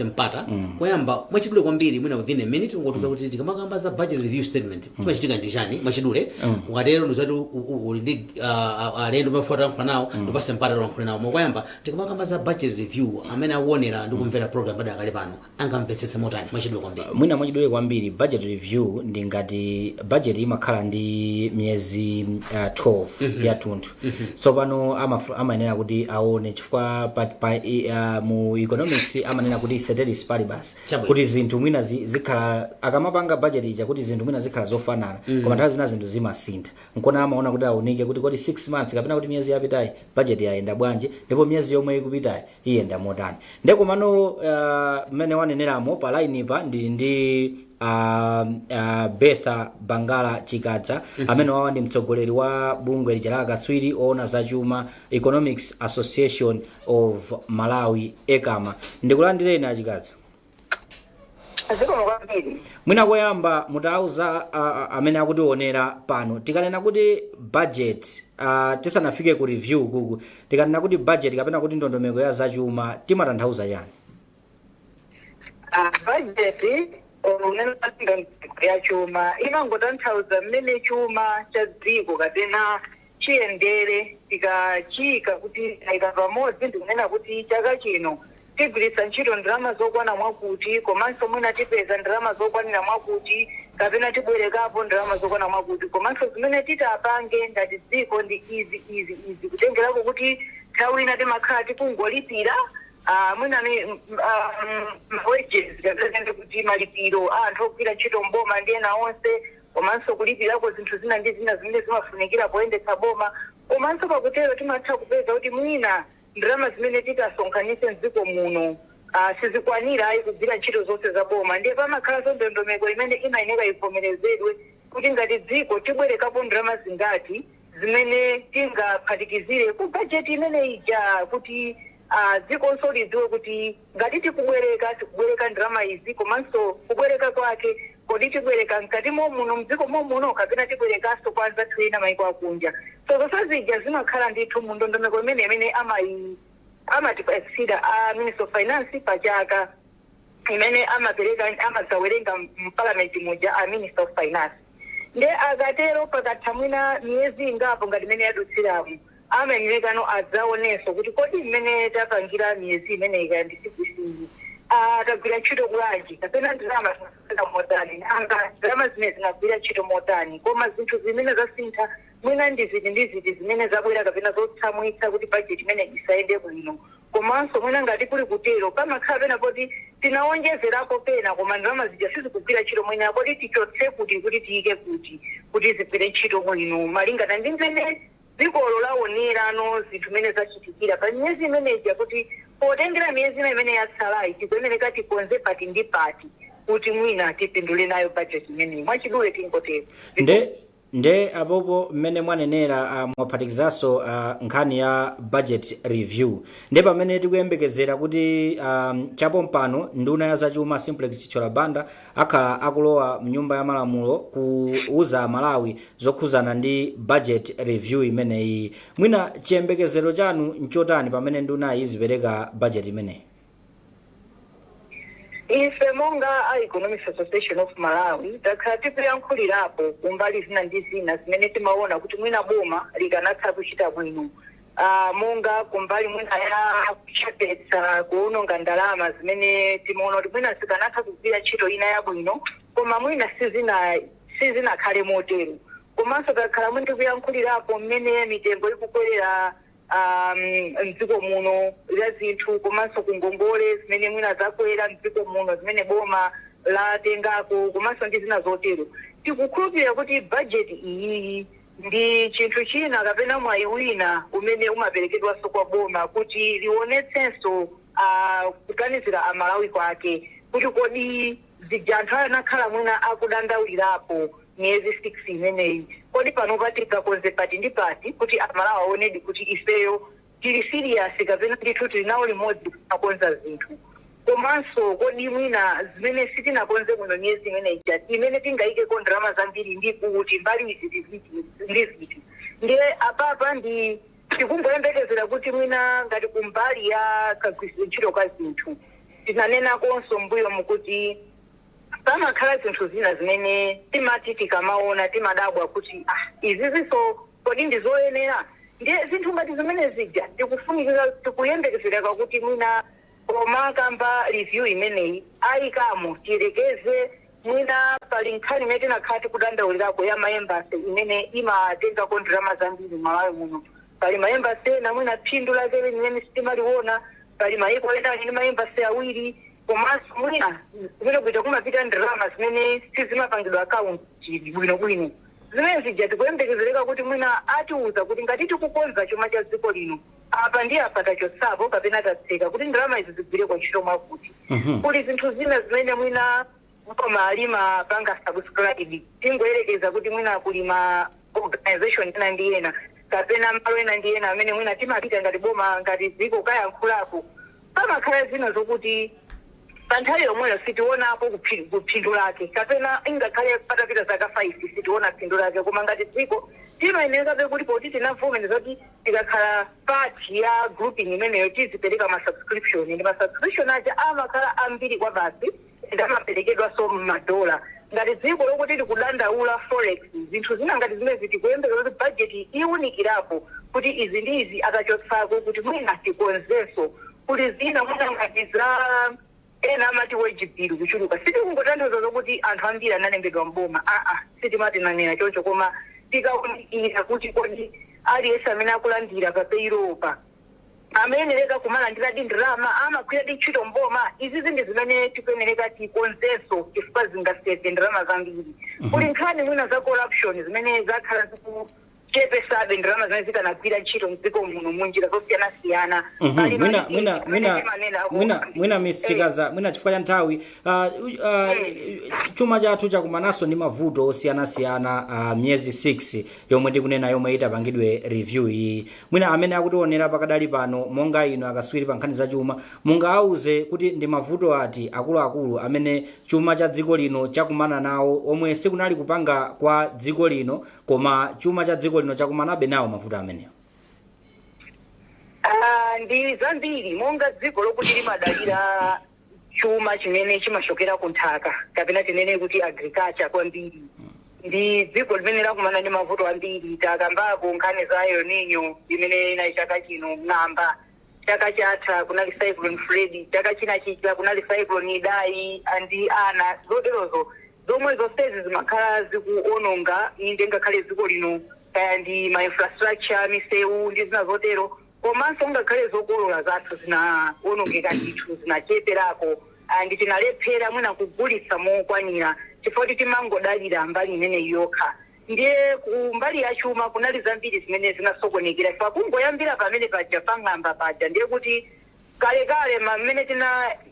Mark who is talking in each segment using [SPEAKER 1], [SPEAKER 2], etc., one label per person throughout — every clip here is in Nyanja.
[SPEAKER 1] sempata kuyamba mwachidule kwambiri mwina within a minute ngotuza kuti tikamakamba za budget review statement timachitika ndishani mwachidule ukatero ndizati uli ndi alendo mafuta nawo ndipo sempata lonkhule nawo mokuyamba tikamakamba za budget review amene awonera ndi kumvera program bada akale pano angamvetsetsa motani mwachidule kwambiri
[SPEAKER 2] mwina mwachidule kwambiri budget review ndi ngati budget imakhala ndi miyezi 12 ya tunthu so pano amanena kuti aone chifukwa mu economics amanena kuti ceteris paribus kuti zinthu mwina zikhala akamapanga budget ija kuti zinthu mwina zikhala zofanana koma nthawi zina zinthu zimasintha nkona amaona kuti aunike kuti 6 months kapena kuti miyezi yapitayi budget yayenda bwanji ndipo miyezi yomwe ikupitayi iyenda motani ndeko mano mmene waneneramo pa line pa ndi Betha Bangala Chikadza amene wawa ndi mtsogoleri wa bungwe lija la akatswiri oona zachuma Economics Association of Malawi ECAMA ndikulandireni Achikadza. Mwina koyamba mutauza amene akutionera pano tikanena kuti budget tisanafike ku review kuku tikanena kuti budget kapena kuti ndondomeko ya zachuma timatanthauza yani?
[SPEAKER 3] Budget unenga ya chuma imangotanthauza mmene chuma cha dziko kapena chiyendere tikachika kuti aika pamodzi ndikunena kuti chaka chino tigwiritsa ntchito ndalama zokwana mwakuti komanso mwina tipeza ndalama zokwanira mwakuti kapena tibwerekapo ndalama zokwana mwakuti komanso zimene titapange ngati dziko ndi izi kutengerako kuti nthawi ina timakhala tikungolipira mwina ni wages kapena kuti malipiro anthu ogwira ntchito mboma ndi ena onse komanso kulipirako zinthu zina ndi zina zimene zimafunikira poyendetsa boma komanso pakutero timatha kupeza kuti mwina ndalama zimene tikasonkhanitse mdziko muno sizikwanira ayi kugwira ntchito zonse za boma ndiye pamakhalanso ndondomeko imene imayenera ivomerezedwe kuti ngati dziko tibwerekapo ndalama zingati zimene tingaphatikizire ku bajeti imene ija kuti dzikonso lidziwe kuti ngati tikubwereka ndalama izi komanso kubwereka kwake kodi tibwereka mkati muno mdziko muno kapena tibwerekanso kwa anzathu ena maiko akunja so zosazija zimakhala ndithu mu ndondomeko imene amatipasira Minister of Finance pachaka imene amazawerenga mpalament muja Minister of Finance nde akatero pakatha mwina miyezi ingapo ngati imene yadutsiramo amenyekano adzaonenso kuti kodi imene tapangira miyezi imene ikayandisikwisiyi tagwira ntchito bwanji kapena ndalama zinasintha motani ndalama zimene zinagwira ntchito motani koma zinthu zimene zasintha mwina ndi ziti zimene zabwera kapena zotsamwitsa kuti bajeti imene isayende bwino komanso mwina ngati kuli kutero pamakhala pena poti tinawonjezerapo pena koma ndalama zija sizikugwira ntchito mwina poti tichotse kuti tiyike kuti zigwire ntchito bwino malingana ndi mmene dzikolo laonerano zinthu zimene zachitikira pa miyezi imeneja kuti potengera miyezi imene yatsalayi tikuyenera kati konze pati ndi pati kuti mwina tipindule nayo budget imeneyi mwachidule tingotero
[SPEAKER 2] nde apopo mmene mwanenera mwaphatikizanso nkhani ya budget review nde pamene tikuyembekezera kuti chapo mpano nduna ya zachuma Simplex Cholabanda akhala akulowa mnyumba ya malamulo kuuza Malawi zokhuzana ndi budget review imeneyi mwina chiyembekezero chanu nchotani pamene nduna izipereka budget imeneyi?
[SPEAKER 3] Ife monga Economics Association of Malawi takhala tikuyankhulirapo kumbali zina ndi zina zimene timaona kuti mwina boma likanatha kuchita bwino monga kumbali mwina ya kuchepetsa kuononga ndalama zimene timaona kuti mwina zikanatha kugwira ntchito ina yabwino koma mwina sizinakhale motero komanso takhala mwina tikuyankhulirapo mmene mitengo ikukwerera mdziko muno ya zinthu komanso kungongole zimene mwina zakwera mdziko muno zimene boma latengako komanso ndi zina zotero tikukhulupirira kuti budget iyi ndi chinthu china kapena mwayi wina umene umaperekedwanso kwa boma kuti lionetsenso kuganizira amalawi kwake kuti kodi zija anthu anakhala mwina akudandaulirapo miyezi 6 imeneyi kodi pano patika konze pati ndi pati kuti amalawi aonedi kuti ifeyo tili serious kapena ndithu tili nawo limodzi kukonza zinthu komanso kodi mwina zimene sitinakonze bwino miyezi imeneyi imene tingayikeko ndalama zambiri ndi kuti mbali ndi ziti ndiye apapa ndi tikungoyembekezera kuti mwina ngati kumbali ya kagwiritsidwe ntchito ka zinthu tinanena konso mbuyo mukuti pamakhala zinthu zina zimene timati tikamaona timadabwa kuti iziziso kodi ndizoyenera ndiye zinthu ngati zimene zija tikufunikira tikuyembekezera kuti mwina koma kamba review imeneyi ayikamo tiyerekeze mwina pali nkhani imene tinakhala tikudandaulirako ya maembasi imene imatenga ndalama zambiri Malawi muno. Pali maembasi ena mwina phindu lake limene sitimaliona, pali mayiko ena ndi maembasi awiri, komanso mwina zimene kuita kumapita ndalama zimene sizimapangidwa akaunti bwinobwino. Zimene zija tikuyembekezereka kuti mwina atiuza kuti ngati tikukonza chuma cha dziko lino apa ndi apa tachotsapo kapena tatseka kuti ndalama izi zigwire kwa ntchito mwakuti. Kuli zinthu zina zimene mwina koma alima panga subscribe tingoyerekeza kuti mwina kulima organization ina ndi ena kapena malo ena ndi ena amene mwina timapita ngati boma ngati dziko kayankhulapo pamakhala zina zokuti panthawi yomweyo sitionapo kuphindu lake kapena ingakhale patapita zaka 5 sitiona phindu lake koma ngati dziko timayenera kuti poti tinavomereza kuti tikakhala part ya grouping imeneyo tizipereka ma-subscription ndi ma-subscription aja amakhala ambiri kwa basi ndamaperekedwa so madola ngati dziko lokuti tikudandaula forex zinthu zina ngati zimene zitikuyembekeza kuti budget iwunikirapo kuti izi ndi izi atachotsako kuti mwina tikonzenso kuti zina mwina ngati za ena amati wage bill kuchuluka sitikungotanthauza zokuti anthu ambiri analembedwa mboma sitimatinanena choncho koma tikaunikira kuti kodi aliyense amene akulandira pa payroll amenereka kumalandira ndalama amagwira ntchito mboma izi zindi zimene tikuyenereka tikonzenso chifukwa zingaseve ndalama zambiri kuli nkhani mwina za corruption zimene zakhala zikuchepesabe ndalama zimene zikanagwira ntchito mdziko muno munjira zosiyanasiyana
[SPEAKER 2] mwina misikaza mwina chifukwa cha nthawi chuma chathu chakumanaso ndi mavuto osiyanasiyana miyezi 6 yomwe tikunena yomwe itapangidwe review iyi mwina amene akutionera pakadali pano monga ino akaswiri pa nkhani za chuma mungauze kuti ndi mavuto ati akuluakulu amene chuma cha dziko lino chakumana nawo omwe sikunali kupanga kwa dziko lino koma chuma cha dziko lino chakumanabe nawo mavuto amenewo.
[SPEAKER 3] Ndi zambiri monga dziko lokuti limadalira chuma chimene chimachokera ku nthaka kapena tinene kuti agriculture kwambiri ndi dziko limene lakumana ndi mavuto ambiri takambako nkhani za El Nino imene inayi chaka chino ng'amba chaka chatha kunali cyclone Freddy chaka china chija kunali cyclone Idai andi ana zoterozo zomwe zonsezi zimakhala zikuononga inde ngakhale dziko lino kaya ndi ma infrastructure misewu ndi zina zotero komanso ngakhale zokolola zathu zinaonongeka ndithu zinacheperako andi tinalephera mwina kugulitsa mokwanira chifukwa timangodalira mbali imene yokha ndiye ku mbali ya chuma kunali zambiri zimene zinasokonekera chifukwa kungoyambira pamene paja pang'amba paja ndiye kuti kalekale mmene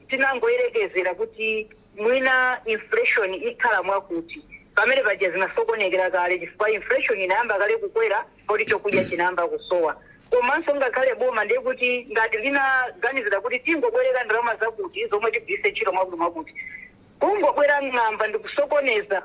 [SPEAKER 3] tinangoyerekezera kuti mwina inflation ikhala mwakuti pamene paja zinasokonekera kale chifukwa inflation inayamba kale kukwera poti chokudya chinayamba kusowa komanso ngakhale boma ndiye kuti ngati linaganizira kuti tingobwereka ndalama zakuti zomwe tigwiritse ntchito mwakuti kungobwera ng'amba ndikusokoneza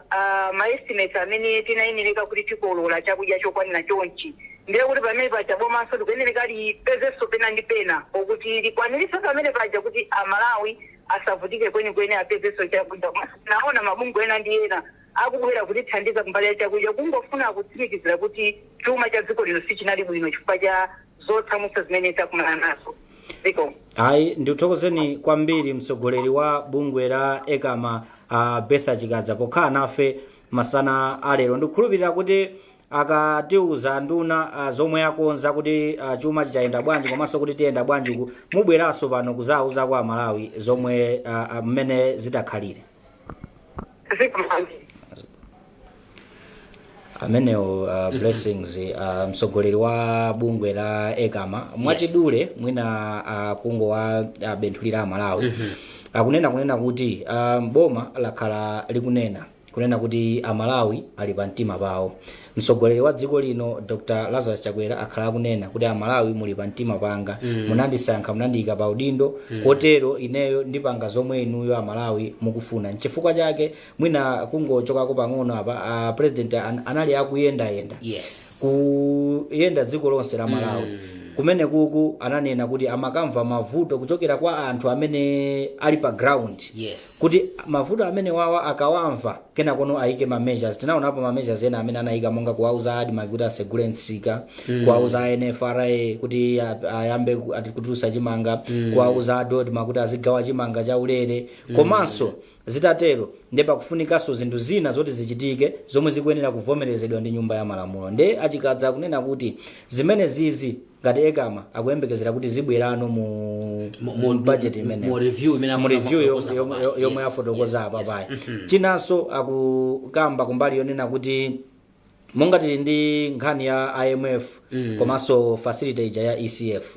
[SPEAKER 3] maestimate amene tinayenereka kuti tikolola chakudya chokwanira chonchi ndiye kuti pamene paja bomanso tikuyenereka lipezenso pena ndi pena okuti likwaniritsa pamene paja kuti Amalawi asavutike kwenikweni apezenso chakudya naona mabungwe ena ndi ena akubwera kutithandiza kumbali ya chakudya kungofuna kutsimikizira kuti chuma cha dziko lino sichinali bwino chifukwa cha zothamutsa zimene takumana nazo.
[SPEAKER 2] Ayi ndikuthokozeni kwambiri mtsogoleri wa bungwe la Ekama Bertha Chikadza pokhala nafe masana alero ndikukhulupirira kuti akatiuza nduna zomwe akonza kuti chuma chichayenda bwanji komanso kuti tiyenda bwanji mubweranso pano kuzauza kwa Malawi zomwe mmene zitakhalire. Amenewo blessings mtsogoleri wa bungwe la Ekama mwachidule mwina kungo wa benthulira Malawi akunena kuti boma lakhala likunena kuti Amalawi ali pa mtima pawo. Mtsogoleri wa dziko lino Dr. Lazarus Chakwera akhala kunena kuti Amalawi muli pa mtima panga munandisankha munandiyika pa udindo kotero ineyo ndipanga zomwe inuyo Amalawi mukufuna nchifukwa chake mwina kungochokako pang'ono apa president anali akuyenda kuyenda dziko lonse la Malawi kumene kuku ananena kuti amakamva mavuto kuchokera kwa anthu amene ali pa ground kuti mavuto amene wawa akawamva kena kono ayike ma measures. Tinaonapo ma measures ena amene anayika monga kuwauza adima kuti asegule ntsika, kuwauza NFRA kuti ayambe kutulusa chimanga, kuwauza adodma kuti azigawa chimanga cha ulere. Komanso zitatero ndipo kufunikanso zinthu zina zoti zichitike zomwe zikuyenera kuvomerezedwa ndi nyumba ya malamulo. Nde achikadza kunena kuti zimene zizi ngati ekama akuyembekezera kuti zibwerano mu budget imene
[SPEAKER 1] mu review
[SPEAKER 2] yomwe yafotokoza apapayi. Chinanso akukamba kumbali yonena kuti monga tili ndi nkhani ya IMF komanso facility ija ya ECF.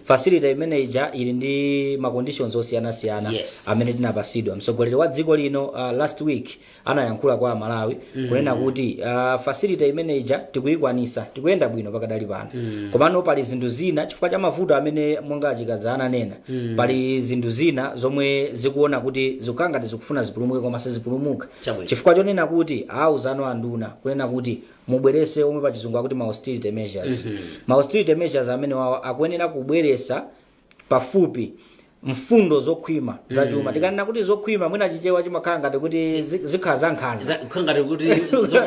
[SPEAKER 2] Facility imene ija ili ndi ma conditions osiyana-siyana amene tinapasidwa. Mtsogoleri wa dziko lino last week anayankhula kwa Malawi kunena kuti facility imene ija tikuyikwanisa, tikuyenda bwino pakadali pano. Komano pali zinthu zina chifukwa cha mavuto amene monga achikadza ananena, pali zinthu zina zomwe zikuona kuti zikukangati zikufuna zipulumuke koma sizipulumuka. Chifukwa chonena kuti auzano anduna kunena kuti mubwerese omwe pa chizungu akuti ma austerity measures. Ma austerity measures amene wawa akuyenera kubweresa pafupi mfundo zokhwima za chuma. Tikanena kuti zokhwima mwina chichewa chimakhala ngati kuti zikhala za nkhanza.
[SPEAKER 1] Ngati kuti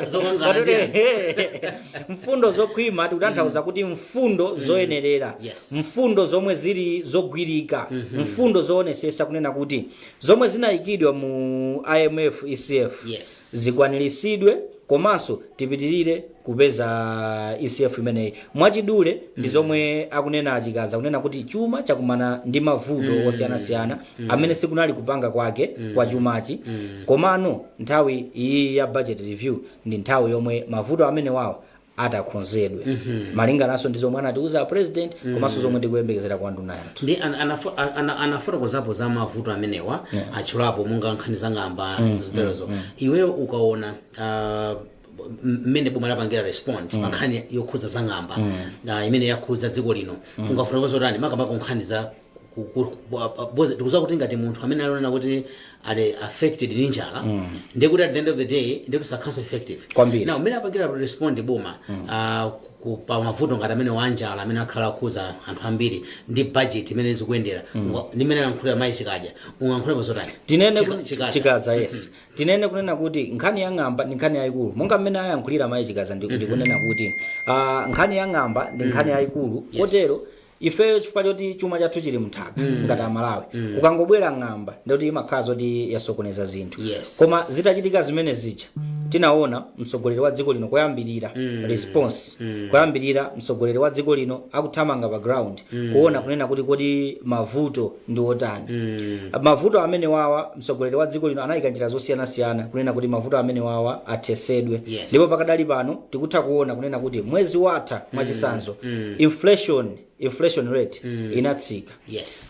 [SPEAKER 1] zokangana.
[SPEAKER 2] Mfundo zokhwima tikutanthauza kuti mfundo zoyenerera. Mfundo zomwe zili zogwirika. Mfundo zoonesesa kunena kuti zomwe zinayikidwa mu IMF ECF zikwaniritsidwe komanso tipitirire kupeza ECF imeneyi. Mwachidule ndi zomwe akunena achikadza kunena kuti chuma chakumana ndi mavuto osiyana-siyana amene sikunali kupanga kwake kwa chumachi. Komano nthawi iyi ya budget review ndi nthawi yomwe mavuto amene wawo atakonzedwe. Malingananso ndi zomwe anatiuza president komanso zomwe tikuyembekezera kwa nduna yathu.
[SPEAKER 1] Ndi anafotokozapo za mavuto amenewa achulapo monga nkhani za ng'amba zizoterezo. Iweyo ukaona mmene boma lapangira respond pa nkhani yokhudza za ng'amba imene yakhudza dziko lino, ungafotokoza utani makamaka nkhani za tikuza kuti ngati munthu amene alionena kuti ali affected ndi njala ndiye kuti at the end of the day ndiye kuti sakhaso effective
[SPEAKER 2] kwambiri.
[SPEAKER 1] Now mmene apangira respond boma pa mavuto ngati amene wanjala amene akhala akhuza anthu ambiri ndi budget imene zikuyendera ndimene anankhulira mayi chikaja ungankhulira pozotani
[SPEAKER 2] tinene chikadza tinene kunena kuti nkhani ya ng'amba ndi nkhani yayikulu monga mmene ayankhulira mayi chikadza ndi kunena kuti nkhani ya ng'amba ndi nkhani yayikulu kotero ifeyo chifukwa choti chuma chathu chili mthaka ngati Amalawi ukangobwera ng'amba ndikuti imakhala zoti yasokoneza zinthu. Koma zitachitika zimene zija tinaona mtsogoleri wa dziko lino koyambirira response koyambirira mtsogoleri wa dziko lino akuthamanga pa ground kuona kunena kuti kodi mavuto ndi otani. Mavuto amene wawa mtsogoleri wa dziko lino anayika njira zosiyana-siyana kunena kuti mavuto amene wawa athesedwe. Ndipo pakadali pano tikutha kuona kunena kuti mwezi watha mwachisanzo inflation rate inatsika.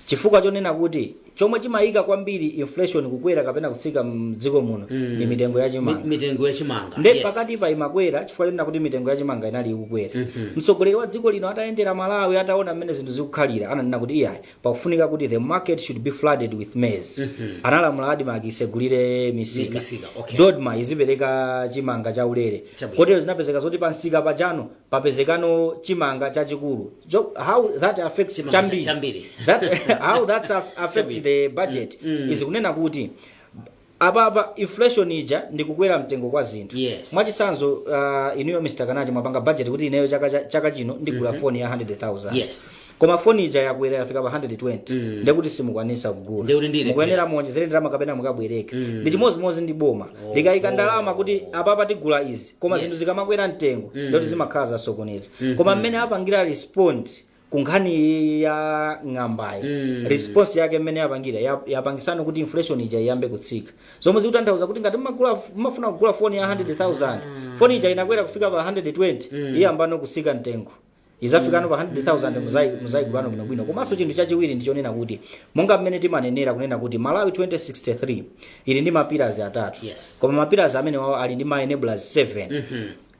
[SPEAKER 2] Chifukwa chonena kuti chomwe chimayika kwambiri inflation kukwera kapena kutsika mdziko muno ndi mitengo ya chimanga. Nde pakati pa imakwera chifukwa chonena kuti mitengo ya chimanga inali ikukwera. Mtsogoleri wa dziko lino atayendera Malawi ataona mmene zinthu zikukhalira ananena kuti iyayi pakufunika kuti the market should be flooded with maize. Analamula adima akisegulire misika. Dodma izipereka chimanga cha ulere. Kotero zinapezeka zoti pansika pachano papezekano chimanga chachikulu. How that affects chambiri. How that affects the budget is kunena kuti ababa inflation ija ndikukwera mtengo kwa zinthu. Mwachisanzo inuyo Mr. Kanaji mwapanga budget kuti ineyo chaka chino ndigula phone ya 100,000. Koma phone ija yakwera yafika pa 120 ndekuti simukwanisa kugula. Mukuyenera muonjezere ndalama kapena mukabwereka. Ndi chimozimozi ndi boma likayika ndalama kuti ababa tigula izi koma zinthu zikamakwera mtengo ndoti zimakhala zasokoneza. Koma mmene apangira respond kunkhani ya ng'ambayi response yake mmene yapangira yapangisana kuti inflation ija iyambe kutsika. Zomwe zikutanthauza kuti ngati mumafuna kugula phone ya 100,000 phone ija inakwera kufika pa 120 iyambano kusika mtengo izafikano pa 100,000 muzaigulano bwinobwino. Komanso chinthu chachiwiri ndichonena kuti monga mmene timanenera kunena kuti Malawi 2063 ili ndi mapillars atatu. Koma mapillars amene wawo ali ndi ma enablers 7.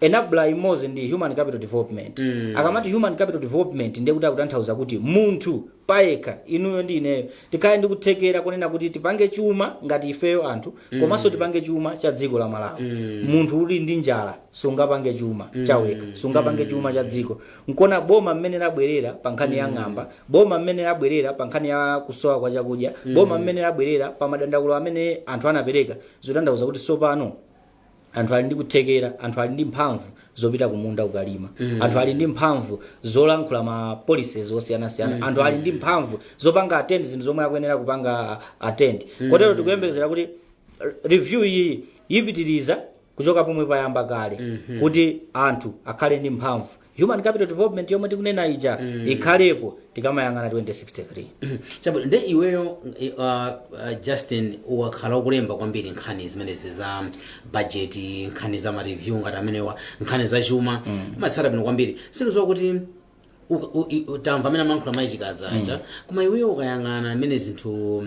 [SPEAKER 2] enabler imodzi ndi human capital development akamati human capital development ndiye kuti akutanthauza kuti munthu payekha inuyo ndi ineyo tikhale ndi kuthekera kunena kuti tipange chuma ngati ifeyo anthu komanso tipange chuma cha dziko la Malawi. Munthu uli ndi njala sungapange chuma chaweka, sungapange chuma cha dziko. Nkona boma mmene labwerera pa nkhani ya ng'amba, boma mmene labwerera pa nkhani ya kusowa kwa chakudya, boma mmene labwerera pa madandaulo amene anthu anapereka, zotanthauza kuti sopano anthu ali ndi kuthekera, anthu ali ndi mphamvu zopita kumunda ukalima, anthu ali ndi mphamvu zolankhula ma policies osiyanasiyana, anthu ali ndi mphamvu zopanga attend zinthu zomwe akuyenera kupanga attend. Kotero tikuyembekezera kuti review iyi ipitiriza kuchoka pomwe payamba kale kuti anthu akhale ndi mphamvu. Human capital development yomwe tikunena ija ikhalepo tikamayang'ana 2063.
[SPEAKER 1] Chabwino nde iweyo Justin wakhala ukulemba kwambiri nkhani zimenezi za budget, nkhani za ma review ngati amenewa, nkhani za chuma masara bino kwambiri. Sindizowa kuti tamva amene amankhula maichikaza acha koma iweyo ukayang'ana amene zinthu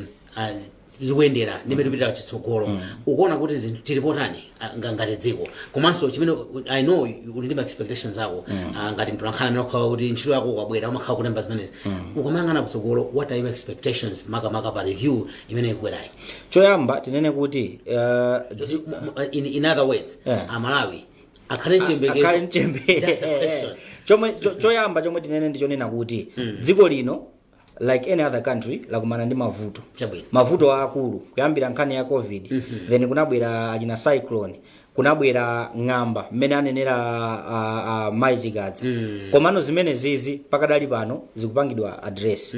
[SPEAKER 1] zikuyendera ndimene tipita chitsogolo ukuona kuti zinthu tilipotani ngati dziko komanso chimene I know uli ndi expectations zako ngati mtolankhani amene wakhala kuti ntchito yako ukabwera umakhala kulemba zimenezi ukamayang'ana kutsogolo, what are your expectations makamaka pa review imene ikubwerayi?
[SPEAKER 2] Choyamba tinene kuti
[SPEAKER 1] in other words Amalawi akhale chiyembekezo.
[SPEAKER 2] Choyamba chomwe tinene ndichonena kuti dziko lino like any other country lakumana ndi mavuto. Mavuto akulu kuyambira nkhani ya COVID, then kunabwera achina cyclone, kunabwera ng'amba mmene anenera maichikazi. Komano zimene zizi pakadali pano zikupangidwa address.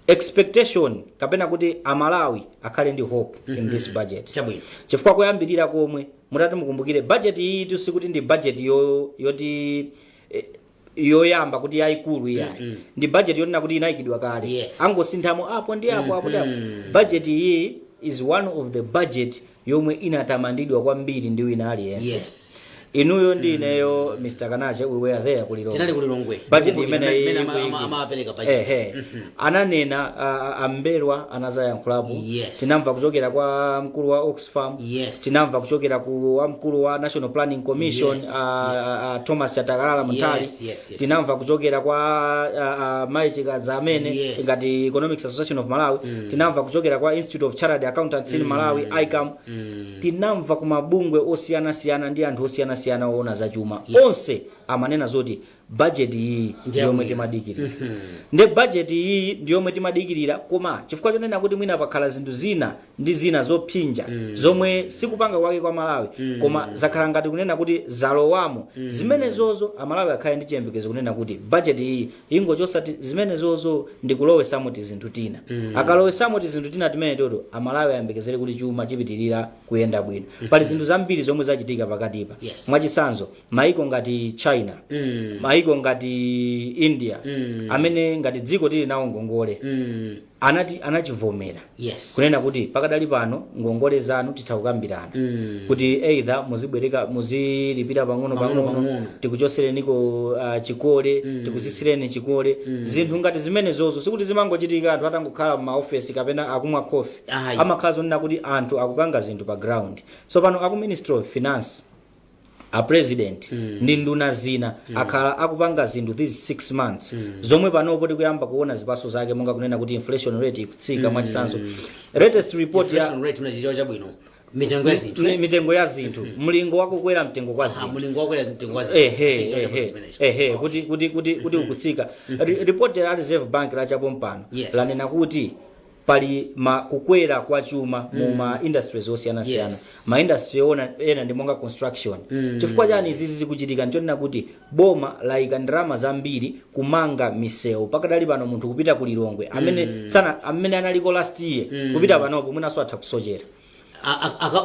[SPEAKER 2] Expectation kapena kuti Amalawi akhale ndi hope in this budget. Chifukwa kuyambirira komwe mutati mukumbukire budget iyi tusikuti ndi budget yoti yoyamba kuti yaikulu iyayi ndi budget yonena kuti inayikidwa kale angosinthamo apo ndi apo. Budget iyi is one of the budget yomwe inatamandidwa kwambiri ndi wina aliyense. Inuyo ndi ineyo Mr. Kanache we were there kulilongwe budget imene amapereka budget ananena ambelwa anazayankhulapo. Tinamva kuchokera kwa mkulu wa Oxfam, tinamva kuchokera kwa mkulu wa National Planning Commission Thomas Chatakalala Muntali, tinamva kuchokera kwa maichikazi amene ngati Economics Association of Malawi, tinamva kuchokera kwa Institute of Chartered Accountants in Malawi ICAM, tinamva kumabungwe osiyanasiyana ndi anthu osiyanasiyana oona za chuma onse amanena zoti budget iyi ndiyomwe timadikirira. Nde budget iyi ndiyomwe timadikirira koma chifukwa chonena kuti mwina pakhala zinthu zina ndi zina zophinja zomwe sikupanga kwake kwa Malawi koma zakhala ngati kunena kuti zalowamo zimene zozo Amalawi akhale ndi chiyembekezo kunena kuti budget iyi ingochosati zimene zozo ndikulowesamo zinthu tina. Akalowesamo zinthu tina timene toto Amalawi ayembekezere kuti chuma chipitirira kuyenda bwino. Pali zinthu zambiri zomwe zachitika pakatipa. Mwachisanzo maiko ngati China, maiko ngati India amene ngati dziko tili nawo ngongole anachivomera kunena kuti pakadali pano ngongole zanu titha kukambirana kuti either muzilipira pang'ono tikuchosereniko chikole tikusisireni chikole. Zinthu ngati zimene zozo sikuti zimangochitika anthu atangokhala m'maofesi kapena akumwa coffee, amakhala zonena kuti anthu akupanga zinthu pa ground. So pano aku Ministry of Finance a president ndi nduna zina akhala akupanga zinthu these 6 months zomwe panopo tikuyamba kuona zipaso zake monga kunena kuti inflation rate ikutsika mwachisanzo. Latest report ya
[SPEAKER 1] inflation rate mnachicho chabwino
[SPEAKER 2] mitengo ya zinthu mlingo wako kwera mtengo kwa zinthu
[SPEAKER 1] mlingo wako kwera mtengo kwa zinthu
[SPEAKER 2] kuti ukutsika. Report ya Reserve Bank la chapompano lanena kuti pali kukwera kwa chuma mu ma industries osiyanasiyana. Ma industry ena ndi monga construction. Chifukwa chani izi zikuchitika nchonena kuti boma laika ndalama zambiri kumanga misewu. Pakadali pano munthu kupita kulilongwe amene analiko last year kupita panopo mwinaso atha kusochera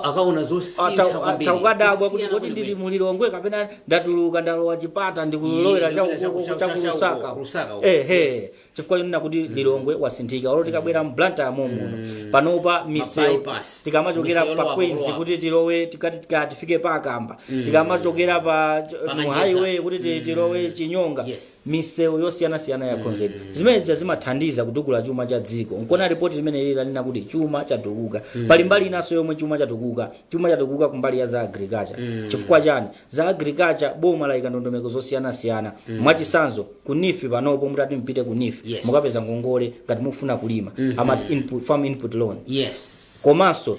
[SPEAKER 1] akaona zosintha kwambiri
[SPEAKER 2] takadabwa kuti ndili mulilongwe kapena ndatuluka ndalowa chipata ndikulowera cha Lusaka. chifukwa chonena kuti Lilongwe wasinthika olo tikabwera mblantyre muno panopa misewu tikamachokera pa Kwezi kuti tilowe tifike pa Akamba tikamachokera pa highway kuti tilowe Chinyonga misewu yosiyana yakonzedwa zimene zimathandiza kutukula chuma cha dziko nkona report limene lilanena kuti chuma chatukuka pali mbali inaso yomwe chuma chatukuka kumbali ya za agriculture chifukwa chani za agriculture boma la ndondomeko zosiyana mwachisanzo kunifi panopo mutati mpite kunifi mukapeza ngongole ngati mufuna kulima amati farm input loan komanso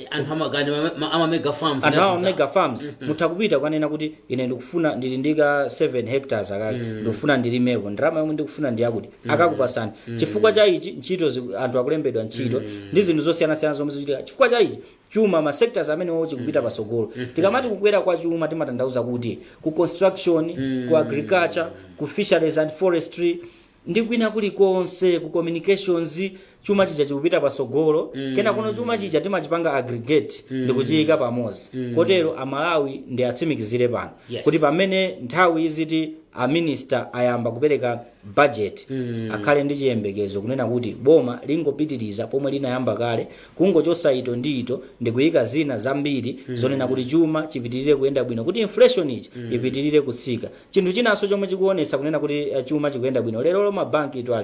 [SPEAKER 1] anthu ama mega farms
[SPEAKER 2] mutakupita kwanena kuti ine ndikufuna ndili ndika 7 hectares akale ndikufuna ndilimeko ndalama yomwe ndikufuna ndiyakuti akakupasani chifukwa cha ichi ntchito anthu akulembedwa ntchito ndi zinthu zosiyana zomwe zichitika chifukwa cha ichi chuma ma sectors amene wochi kupita pasogolo tikamati kukwera kwa chuma timatanthauza kuti ku construction ku agriculture ku fisheries and forestry ndi kwina kulikonse ku communications chuma chija chikupita pasogolo kena kuno chuma chija timachipanga aggregate ndikuchiyika pamodzi kotero amalawi ndi atsimikizire pano kuti pamene nthawi iziti a minister ayamba kupereka budget akhale ndi chiyembekezo kunena kuti boma lingopitiriza pomwe linayamba kale kungochosa ito ndi ito ndikuyika zina zambiri zonena kuti chuma chipitirire kuyenda bwino kuti inflation ichi ipitirire kutsika chinthu chinanso chomwe chikuonesa kunena kuti chuma chikuyenda bwino lero mabanki ito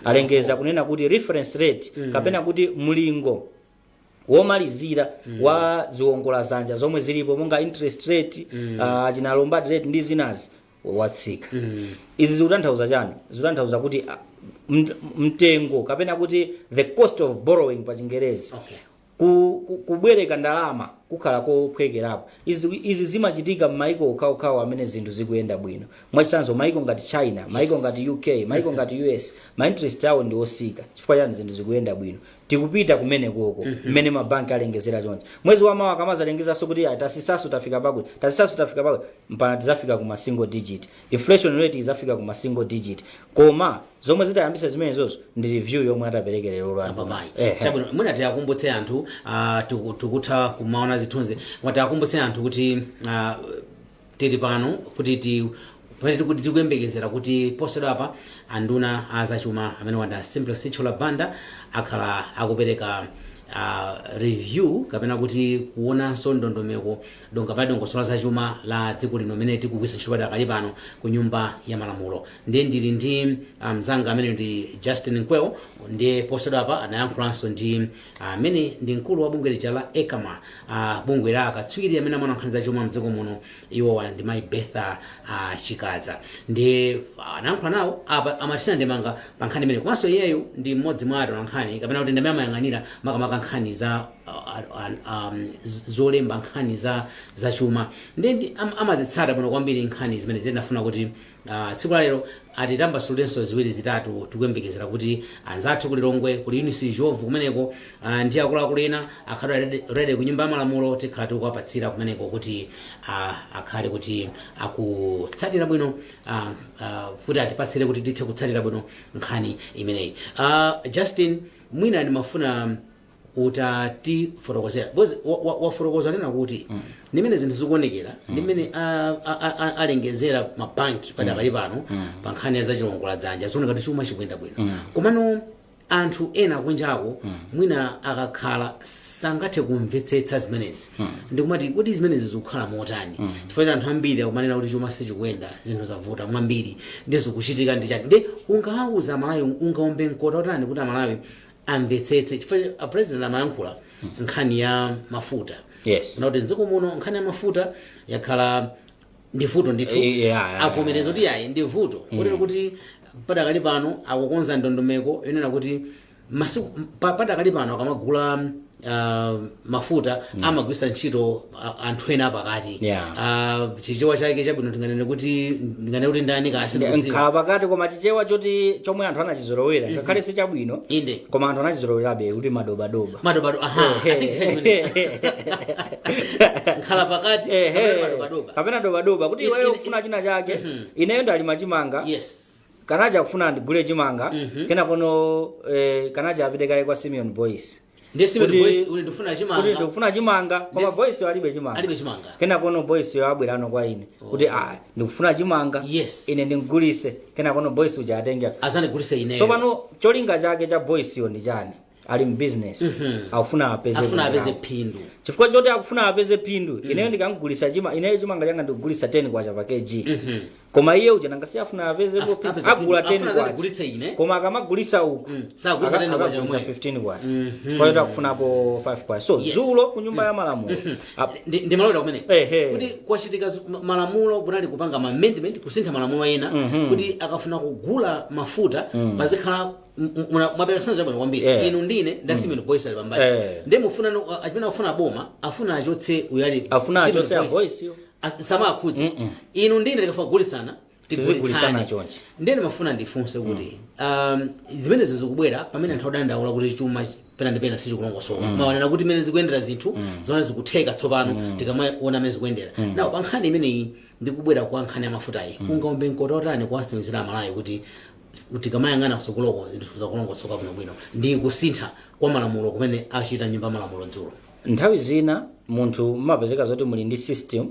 [SPEAKER 2] alengeza kunena kuti reference rate kapena kuti mlingo womalizira wa ziwongola zanja zomwe zilipo monga interest rate china lombard rate ndi zinazi watsika izi zikutanthauza chani zikutanthauza kuti mtengo kapena kuti the cost of borrowing pa Chingerezi kubwereka ndalama kukhala kophwekerapo izi zimachitika m'maiko okhaokhawo amene zinthu zikuyenda bwino mwachisanzo maiko ngati China maiko ngati UK maiko ngati US ma interest yawo ndi osika chifukwa chani zinthu zikuyenda bwino tikupita kumene koko mmene mabanki alengezera chonje mwezi wa mawa kamazalengezanso kuti tasisasu tafika pakuti mpaka tizafika kuma single digit inflation rate izafika kuma single digit koma zomwe zitayambisa zimene zozo ndi review yomwe ataperekera lero lwa
[SPEAKER 1] chabwino mwina tiyakumbutse anthu tikutha kumaona zithunzi mwatakumbutse anthu kuti tili pano kuti kuti tikuyembekezera kuti posero apa anduna azachuma amene wanda Simple Sichola Banda akhala akupereka review kapena kuti kuonanso ndondomeko dongosola za chuma la dziko lino mene tikugwisa ntchito pakali pano ku nyumba ya malamulo ndiye ndili ndi mzanga amene ndi Justin Nkweo ndiye posero apa anayankhulanso ndi amene ndi mkulu wa bungwe lija la ECAMA bungwe la akatswiri amene amana nkhani za chuma mdziko muno iwo ndi Mai Betha Chikadza ndiye anayankhula nawo apa amatisina ndemanga pa nkhani imene komanso iyeyo ndi mmodzi mwa atola nkhani kapena kuti ndamene amayang'anira makamaka nkhani za zolemba nkhani za chuma ndi amazitsata bwino kwambiri nkhani zimene zinafuna kuti tsiku lero atitambasulenso ziwiri zitatu tikuyembekezera kuti anzathu ku Lilongwe kuli Eunice Jovu kumeneko ndi akuluakulu ena akhale ready ku nyumba ya malamulo tikhala tikuwapatsira kumeneko kuti akhale kuti akutsatira bwino kuti atipatsire kuti tithe kutsatira bwino nkhani imeneyi Justin mwina ndimafuna utati fotokozera bozi wafotokoza nena kuti nimene zinthu zikuonekera ndimene alengezera mabanki padakali pano pa nkhani za chilongola dzanja zioneka kuti chuma chikuyenda bwino komano anthu ena kunjako mwina akakhala sangathe kumvetsetsa zimenezi ndikumati kuti zimenezi zikukhala motani chifukwa anthu ambiri akumanena kuti chuma sichikuyenda zinthu zavuta mwambiri ndizikuchitika ndi chani ndi ungawuza Malawi ungaombe mkota utani kuti Malawi amvetsetse chifukwa president amayankhula nkhani ya mafuta kuti dziko muno nkhani ya mafuta yakhala ndi vuto ndithu avomereza kuti yayi ndi vuto kotero kuti padakali pano akukonza ndondomeko yonena kuti padakali pano akamagula mafuta amagwisa ntchito anthu ena pakati chichewa chake chabwino tinganene kuti ndani
[SPEAKER 2] nkhala pakati koma chichewa choti chomwe anthu anachizolowera ngakhale si chabwino koma anthu anachizolowerabe kuti madobadoba
[SPEAKER 1] nkhala pakati
[SPEAKER 2] kapena dobadoba kuti iweyo kufuna china chake ineyo ndalima chimanga kanaja kufuna ndigule chimanga kena kono kanaja apite kale kwa Simeon Boys
[SPEAKER 1] ndesi
[SPEAKER 2] Kuti-
[SPEAKER 1] boys uli ndifuna
[SPEAKER 2] kuti
[SPEAKER 1] chimanga
[SPEAKER 2] ndikufuna chimanga koma
[SPEAKER 1] Yes.
[SPEAKER 2] boys alibe chimanga
[SPEAKER 1] alibe chimanga
[SPEAKER 2] kena kono boys abwerano kwa ine kuti ndikufuna chimanga
[SPEAKER 1] Yes.
[SPEAKER 2] ine ndingulise kena kono boys uja atenge
[SPEAKER 1] azandigulise ineyo
[SPEAKER 2] so pano cholinga chake cha boys yo ndi chani ali mbusiness afuna apeze
[SPEAKER 1] phindu
[SPEAKER 2] chifukwa choti akufuna apeze phindu ineyo ndikangulisa ineyo chimanga changa ndikugulisa 10 kwacha pa kg koma iye uja nanga siyafuna apeze agula 10
[SPEAKER 1] azandigulitse ine
[SPEAKER 2] koma akamagulisa uku
[SPEAKER 1] sagulisa 10 kwacha
[SPEAKER 2] akagulisa
[SPEAKER 1] mwe
[SPEAKER 2] 15 kwacha foyota akufunapo 5 kwacha so zulo ku nyumba ya malamulo
[SPEAKER 1] ndimalola kumene
[SPEAKER 2] Ehe.
[SPEAKER 1] kuti kwachitika malamulo kunali kupanga amendment kusintha malamulo ena kuti akafuna kugula mafuta pazikhala mwapelekasana chabwino kwambiri inu ndine ndasimeno boys ali pambali ndi mufuna achimene akufuna boma afuna achotse uyali
[SPEAKER 2] afuna achotse a boys yo
[SPEAKER 1] sama akhudzi inu ndine tikafuna kugulisana
[SPEAKER 2] tigulisana chonchi
[SPEAKER 1] ndene mafuna ndifunse kuti zimene zikubwera pamene anthu adandaula kuti chuma pena ndipena sichikulongosoka mawanena kuti mene zikuyendera zinthu zimene zikutheka tsopano tikamaona mene zikuyendera nawo pa nkhani imeneyi ndikubwera kwa nkhani ya mafutayi kungaombe mkota otani kuwasimizira amalayi kuti tikamayang'ana kutsogoloko zinthu zakulongosoka bwinobwino ndi kusintha kwa malamulo kumene achita nyumba malamulo dzulo
[SPEAKER 2] nthawi zina munthu mumapezeka zoti muli ndi system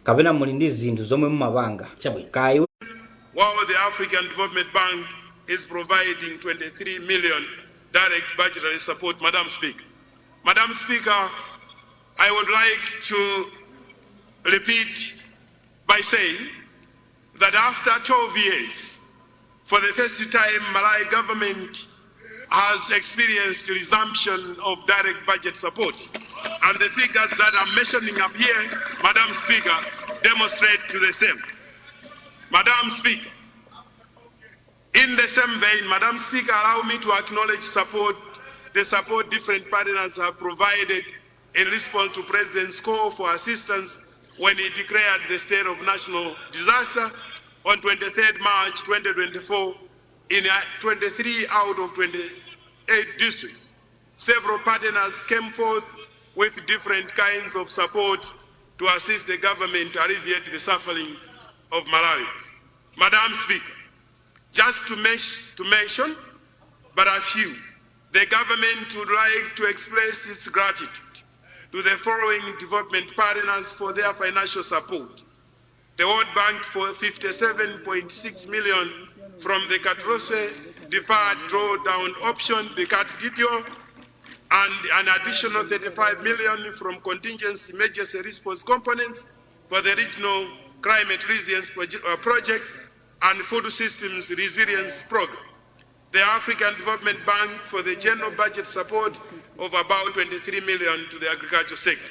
[SPEAKER 2] kapena muli ndi zinthu zomwe mumapanga
[SPEAKER 1] Chabwino.
[SPEAKER 2] kayi
[SPEAKER 4] while the African Development Bank is providing 23 million direct budgetary support, Madam Speaker. Madam Speaker, I would like to repeat by saying that after 12 years, for the first time, Malawi government has experienced resumption of direct budget support. And the figures that I'm mentioning up here, Madam Speaker, demonstrate to the same. Madam Speaker, in the same vein, Madam Speaker, allow me to acknowledge the support different partners have provided in response to President's call for assistance when he declared the state of national disaster on 23rd March 2024 in 23 out of 28 districts. Several partners came forth with different kinds of support to assist the government to alleviate the suffering of Malawians. Madam Speaker, just to mention but a few, the government would like to express its gratitude to the following development partners for their financial support. The World Bank for 57.6 million from the Katrose deferred drawdown option, the CAT-DPO, and an additional 35 million from contingency emergency response components for the regional climate resilience project and food systems resilience program. The African Development Bank for the general budget support of about 23 million to the agriculture sector.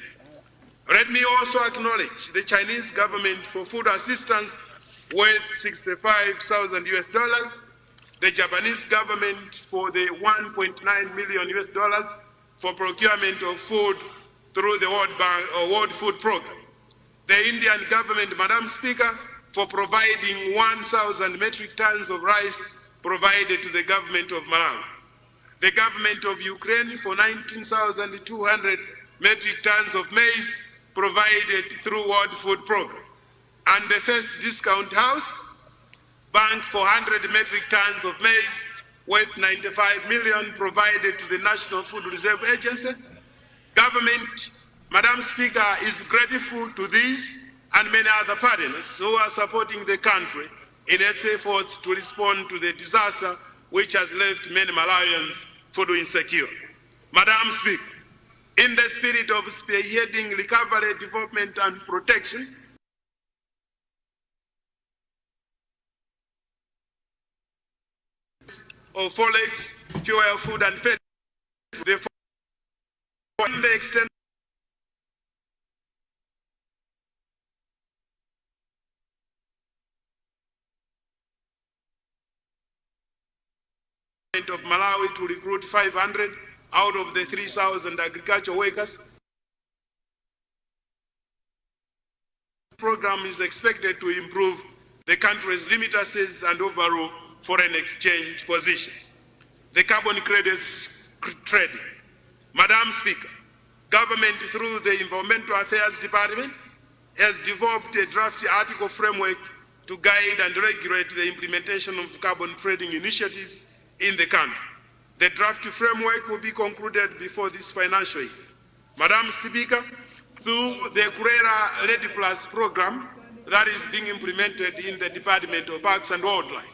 [SPEAKER 4] Let me also acknowledge the Chinese government for food assistance worth $65,000, the Japanese government for the $1.9 million for procurement of food through the World Bank or World Food Program. The Indian government, Madam Speaker, for providing 1,000 metric tons of rice provided to the government of Malawi. The government of Ukraine for 19,200 metric tons of maize provided through World Food Program. And the first discount house bank for 100 metric tons of maize worth 95 million provided to the National Food Reserve Agency. Government, Madam Speaker, is grateful to these and many other partners who are supporting the country in its efforts to respond to the disaster which has left many Malawians food insecure. Madam Speaker, in the spirit of spearheading recovery, development and protection, of forex, fuel, food and fed, the extent of Malawi to recruit 500 out of the 3,000 agriculture workers. The program is expected to improve the country's remittances and overall foreign exchange position. The carbon credits trading. Madam Speaker, government through the Environmental Affairs Department has developed a draft article framework to guide and regulate the implementation of carbon trading initiatives in the country. The draft framework will be concluded before this financial year. Madam Speaker, through the Kurera Ready Plus program that is being implemented in the Department of Parks and Wildlife,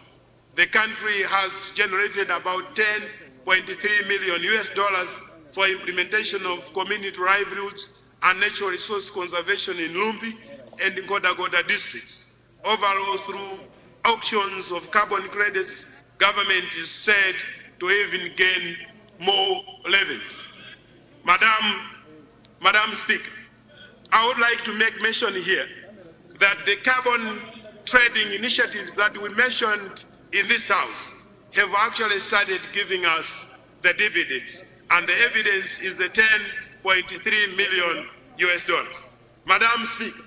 [SPEAKER 4] the country has generated about $10.3 million for implementation of community livelihoods and natural resource conservation in Lumpi and Goda Goda districts. Overall, through auctions of carbon credits, government is said to even gain more revenues. Madam Speaker, I would like to make mention here that the carbon trading initiatives that we mentioned in this House have actually started giving us the dividends, and the evidence is the $10.3 million. Madam Speaker,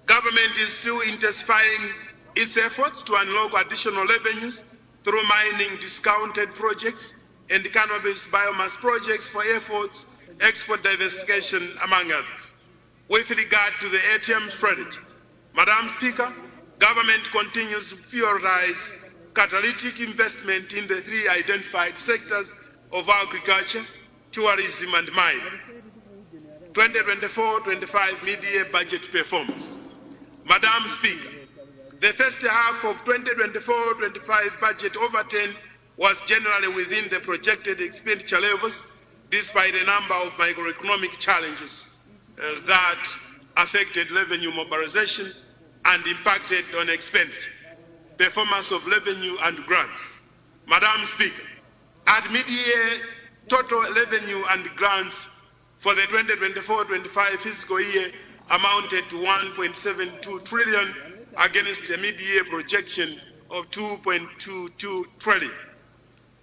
[SPEAKER 4] government is still intensifying its efforts to unlock additional revenues through mining discounted projects and cannabis biomass projects for efforts, export diversification, among others. With regard to the ATM strategy, Madam Speaker, government continues to prioritize catalytic investment in the three identified sectors of agriculture, tourism, and mining. 2024-25 mid-year budget performance. Madam Speaker, the first half of 2024-25 budget overturn was generally within the projected expenditure levels, despite a number of microeconomic challenges that affected revenue mobilization and impacted on expenditure, performance of revenue and grants. Madam Speaker, at mid-year, total revenue and grants for the 2024-25 fiscal year amounted to 1.72 trillion against a mid-year projection of 2.22 trillion.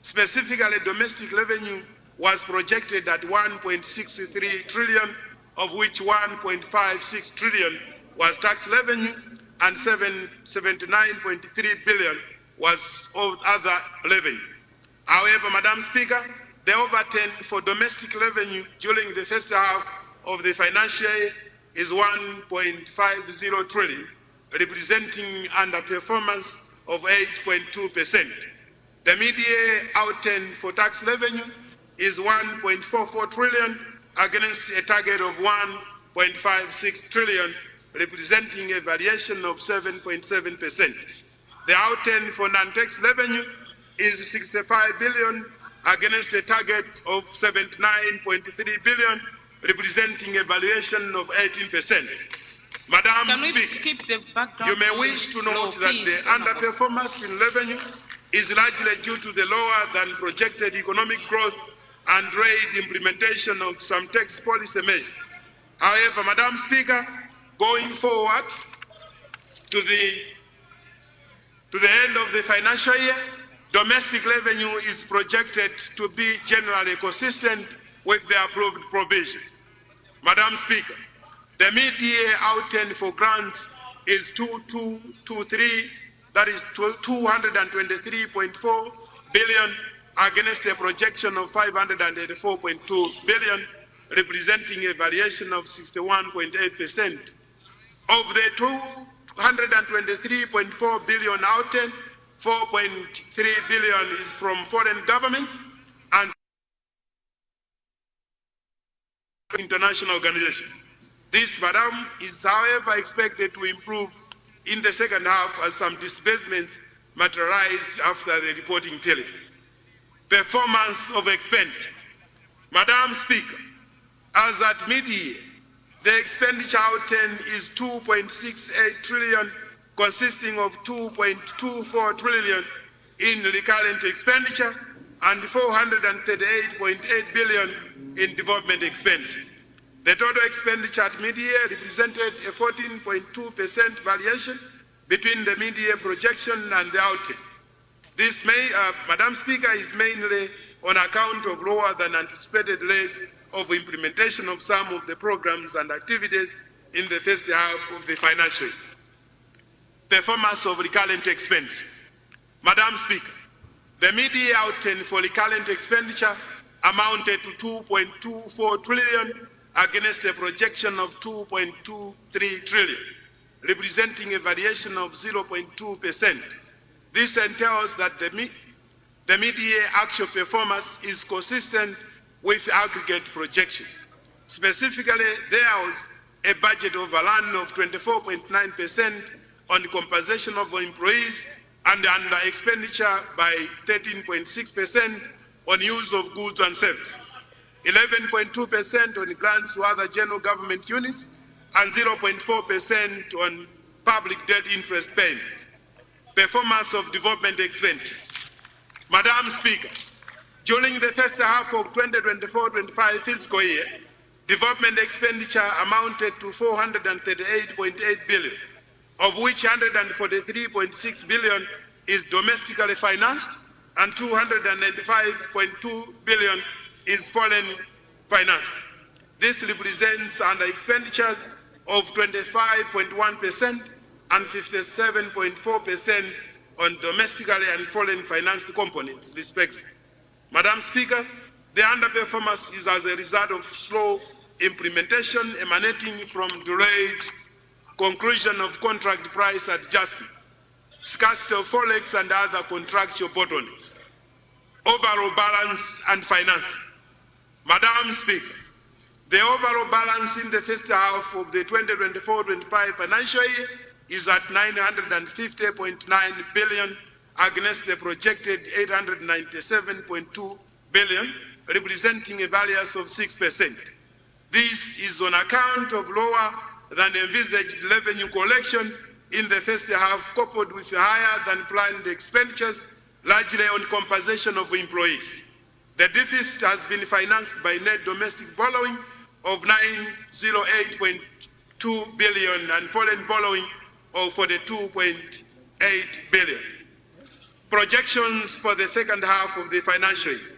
[SPEAKER 4] Specifically, domestic revenue was projected at 1.63 trillion, of which 1.56 trillion was tax revenue and 79.3 billion was of other revenue. However, Madam Speaker, the overturn for domestic revenue during the first half of the financial year is 1.50 trillion, representing underperformance of 8.2%. The mid-year outturn for tax revenue is 1.44 trillion against a target of 1.56 trillion, representing a variation of 7.7%. The outturn for non-tax revenue is 65 billion against a target of 79.3 billion, representing a variation of 18%. Madam Speaker, you may wish to note that the underperformance in revenue is largely due to the lower than projected economic growth and delayed implementation of some tax policy measures. However, Madam Speaker, going forward to the end of the financial year, domestic revenue is projected to be generally consistent with the approved provision. Madam Speaker, the mid-year outturn for grants is 2223, that is 223.4 billion against a projection of 584.2 billion, representing a variation of 61.8%. Of the 223.4 billion outturn, 4.3 billion is from foreign governments and international organizations. This, Madam, is however expected to improve in the second half as some disbursements materialize after the reporting period. Performance of expenditure. Madam Speaker, as at mid-year, the expenditure outturn is 2.68 trillion, consisting of 2.24 trillion in recurrent expenditure and 438.8 billion in development expenditure. The total expenditure at mid-year represented a 14.2% variation between the mid-year projection and the outturn. This, Madam Speaker, is mainly on account of lower than anticipated rate of implementation of some of the programs and activities in the first half of the financial year. Performance of recurrent expenditure. Madam Speaker, the mid-year outturn for recurrent expenditure amounted to 2.24 trillion against a projection of 2.23 trillion, representing a variation of 0.2%. This entails that the The mid-year actual performance is consistent with aggregate projection. Specifically, there was a budget overrun of 24.9% on the compensation of employees and under expenditure by 13.6% on use of goods and services, 11.2% on grants to other general government units, and 0.4% on public debt interest payments. Performance of development expenditure. Madam Speaker, during the first half of 2024-25 fiscal year, development expenditure amounted to 438.8 billion, of which 143.6 billion is domestically financed and 295.2 billion is foreign financed. This represents under expenditures of 25.1% and 57.4% on domestically and foreign financed components, respectively. Madam Speaker, the underperformance is as a result of slow implementation emanating from delayed conclusion of contract price adjustments, scarcity of forex and other contractual bottlenecks, overall balance and financing. Madam Speaker, the overall balance in the first half of the 2024-25 financial year is at 950.9 billion against the projected 897.2 billion, representing a variance of 6%. This is on account of lower than envisaged revenue collection in the first half, coupled with higher than planned expenditures, largely on compensation of employees. The deficit has been financed by net domestic borrowing of 908.2 billion and foreign borrowing of 42.8 billion. Projections for the second half of the financial year.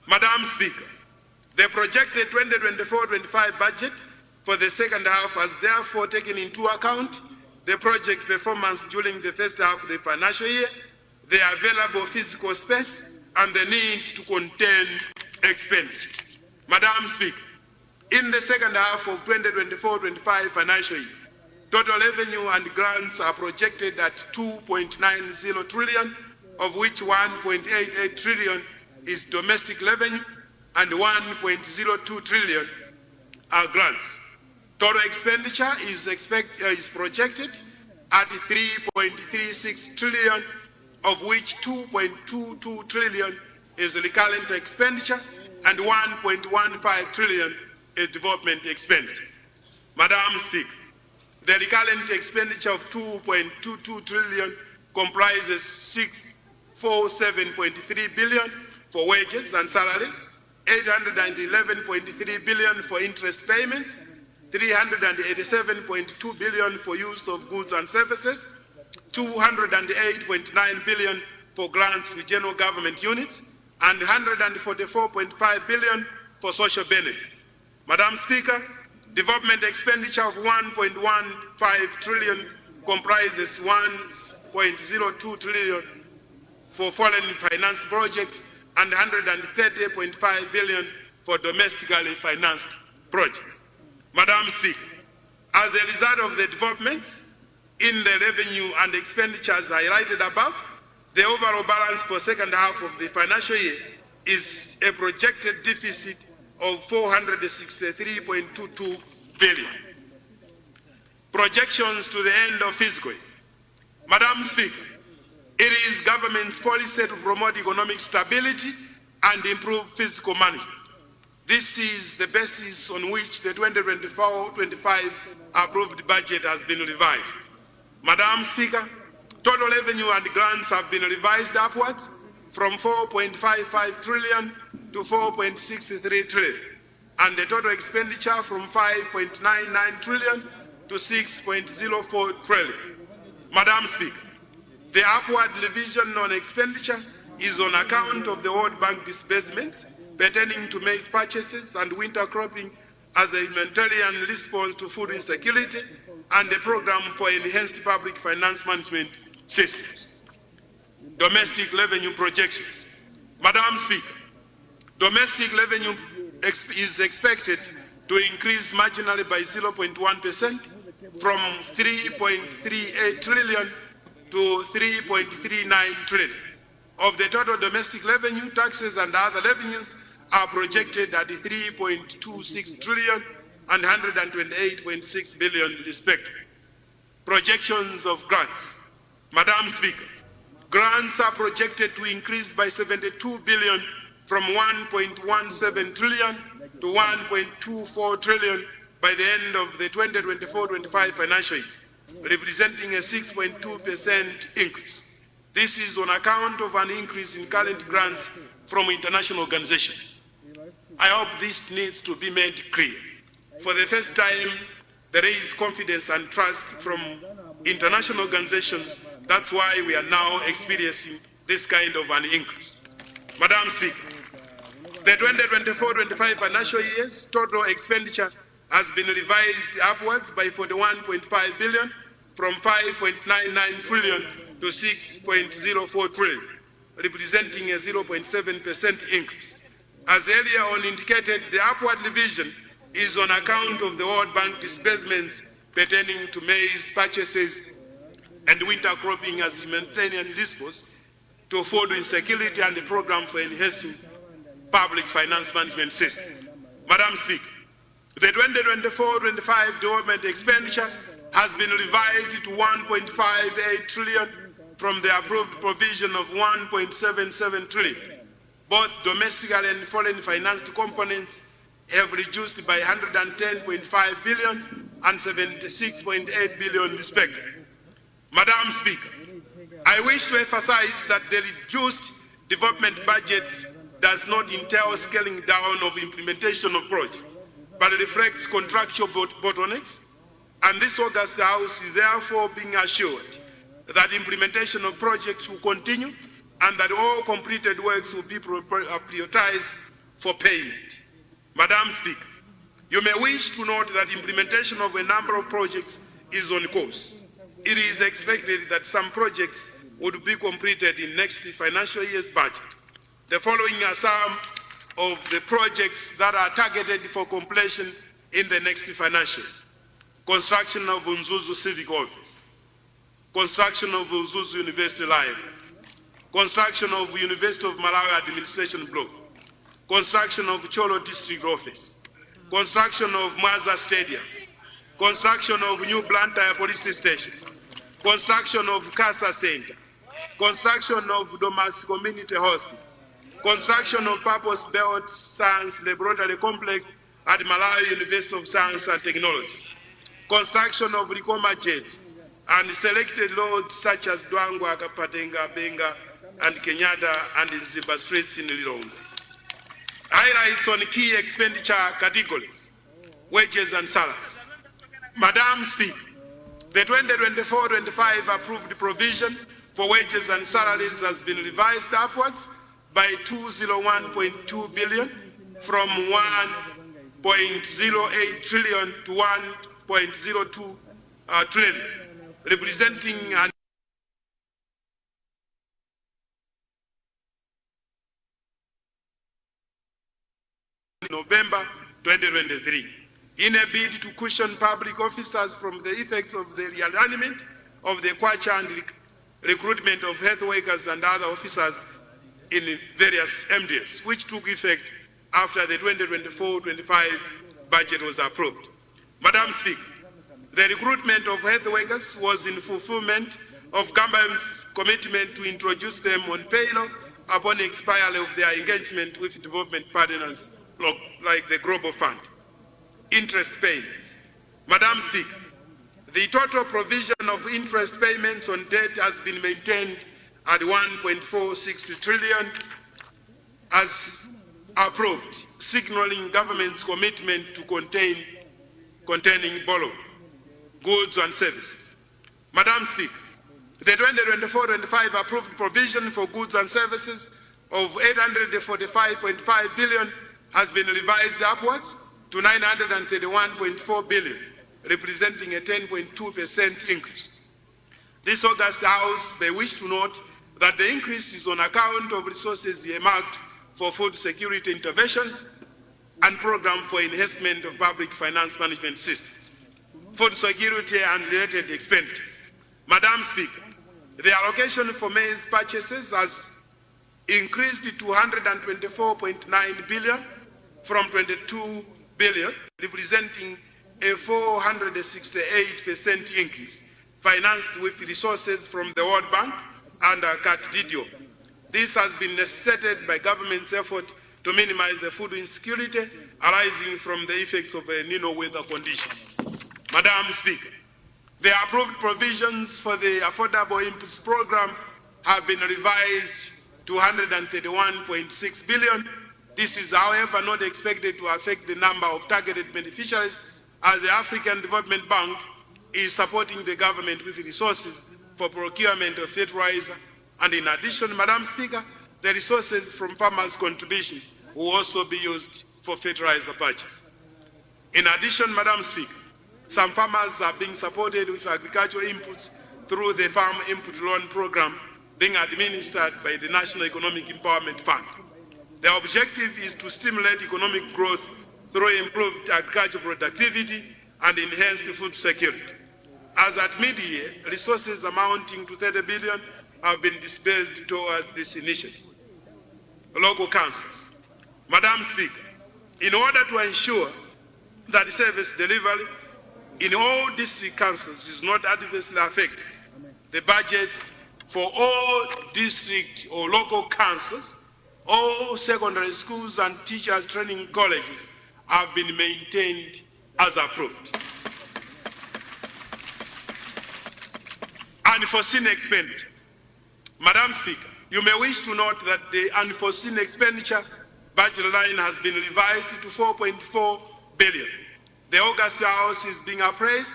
[SPEAKER 4] Madam Speaker, the projected 2024-25 budget for the second half has therefore taken into account the project performance during the first half of the financial year, the available physical space, and the need to contain expenditure. Madam Speaker, in the second half of 2024-25 financial year, total revenue and grants are projected at 2.90 trillion, of which 1.88 trillion is domestic revenue and 1.02 trillion are grants. Total expenditure is projected at 3.36 trillion, of which 2.22 trillion is recurrent expenditure and 1.15 trillion is development expenditure. Madam Speaker, the recurrent expenditure of 2.22 trillion comprises 647.3 billion for wages and salaries, 811.3 billion for interest payments, 387.2 billion for use of goods and services, 208.9 billion for grants to general government units, and 144.5 billion for social benefits. Madam Speaker, development expenditure of 1.15 trillion comprises 1.02 trillion for foreign financed projects and 130.5 billion for domestically financed projects. Madam Speaker, as a result of the developments in the revenue and expenditures highlighted above, the overall balance for second half of the financial year is a projected deficit of 463.22 billion. Projections to the end of fiscal year. Madam Speaker, it is government's policy to promote economic stability and improve fiscal management. This is the basis on which the 2024-25 approved budget has been revised. Madam Speaker, total revenue and grants have been revised upwards from 4.55 trillion to 4.63 trillion, and the total expenditure from 5.99 trillion to 6.04 trillion. Madam Speaker, the upward revision on expenditure is on account of the World Bank disbursements pertaining to maize purchases and winter cropping as a humanitarian response to food insecurity and the program for enhanced public finance management systems. Domestic revenue projections. Madam Speaker, domestic revenue is expected to increase marginally by 0.1% from 3.38 trillion to 3.39 trillion. of the total domestic revenue, taxes and other revenues are projected at 3.26 trillion and 128.6 billion respectively. Projections of grants. Madam Speaker, grants are projected to increase by 72 billion from 1.17 trillion to 1.24 trillion by the end of the 2024-25 financial year, representing a 6.2% increase. This is on account of an increase in current grants from international organizations. I hope this needs to be made clear. For the first time, there is confidence and trust from international organizations. That's why we are now experiencing this kind of an increase. Madam Speaker, the 2024-25 financial year's total expenditure has been revised upwards by 41.5 billion from 5.99 trillion to 6.04 trillion, representing a 0.7% increase. As earlier on indicated, the upward revision is on account of the World Bank disbursements pertaining to maize purchases and winter cropping as humanitarian response to food insecurity and the program for enhancing public finance management system. Madam Speaker, the 2024-25 development expenditure has been revised to 1.58 trillion from the approved provision of 1.77 trillion. Both domestic and foreign financed components have reduced by 110.5 billion and 76.8 billion respectively. Madam Speaker, I wish to emphasize that the reduced development budget does not entail scaling down of implementation of projects, but reflects contractual bottlenecks, and this August the House is therefore being assured that implementation of projects will continue and that all completed works will be prioritized for payment. Madam Speaker, you may wish to note that implementation of a number of projects is on course. It is expected that some projects would be completed in next financial year's budget. The following are some of the projects that are targeted for completion in the next financial year. Construction of Unzuzu Civic Office, construction of Unzuzu University Library, construction of University of Malawi Administration Block, construction of Cholo District Office, construction of Maza Stadium, construction of New Blantyre Police Station, construction of Casa Center, construction of Domas Community Hospital, construction of Purpose-Built Science Laboratory Complex at Malawi University of Science and Technology, construction of Likoma Jet, and selected roads such as Dwangwa, Kapatenga, Benga, and Kenyatta and Nzimba Streets in Lilongwe. Highlights on key expenditure categories, wages and salaries. Madam Speaker, the 2024-25 approved provision for wages and salaries has been revised upwards by 201.2 billion from 1.08 trillion to 1.02 trillion, representing an November 2023. In a bid to cushion public officers from the effects of the realignment of the Kwacha and recruitment of health workers and other officers in various MDS, which took effect after the 2024-25 budget was approved. Madam Speaker, the recruitment of health workers was in fulfillment of government's commitment to introduce them on payroll upon expiry of their engagement with development partners like the Global Fund. Interest payments. Madam Speaker, the total provision of interest payments on debt has been maintained at 1.46 trillion as approved, signaling government's commitment to containing borrowing, goods and services. Madam Speaker, the 2024-25 approved provision for goods and services of 845.5 billion has been revised upwards to 931.4 billion, representing a 10.2% increase. This August House may wish to note that the increase is on account of resources earmarked for food security interventions and program for enhancement of public finance management systems, food security and related expenditures. Madam Speaker, the allocation for maize purchases has increased to 124.9 billion from 22 billion, representing a 468% increase, financed with resources from the World Bank and CAT-DDO. This has been necessitated by government's effort to minimize the food insecurity arising from the effects of El Nino weather conditions. Madam Speaker, the approved provisions for the Affordable Inputs Program have been revised to 131.6 billion. This is, however, not expected to affect the number of targeted beneficiaries, as the African Development Bank is supporting the government with resources for procurement of fertilizer. And in addition, Madam Speaker, the resources from farmers' contribution will also be used for fertilizer purchase. In addition, Madam Speaker, some farmers are being supported with agricultural inputs through the Farm Input Loan Program being administered by the National Economic Empowerment Fund. The objective is to stimulate economic growth through improved agricultural productivity and enhanced food security. As at mid-year, resources amounting to 30 billion have been disbursed towards this initiative. Local councils. Madam Speaker, in order to ensure that service delivery in all district councils is not adversely affected, the budgets for all district or local councils, all secondary schools and teachers training colleges have been maintained as approved. Unforeseen expenditure. Madam Speaker, you may wish to note that the unforeseen expenditure budget line has been revised to 4.4 billion. The August House is being appraised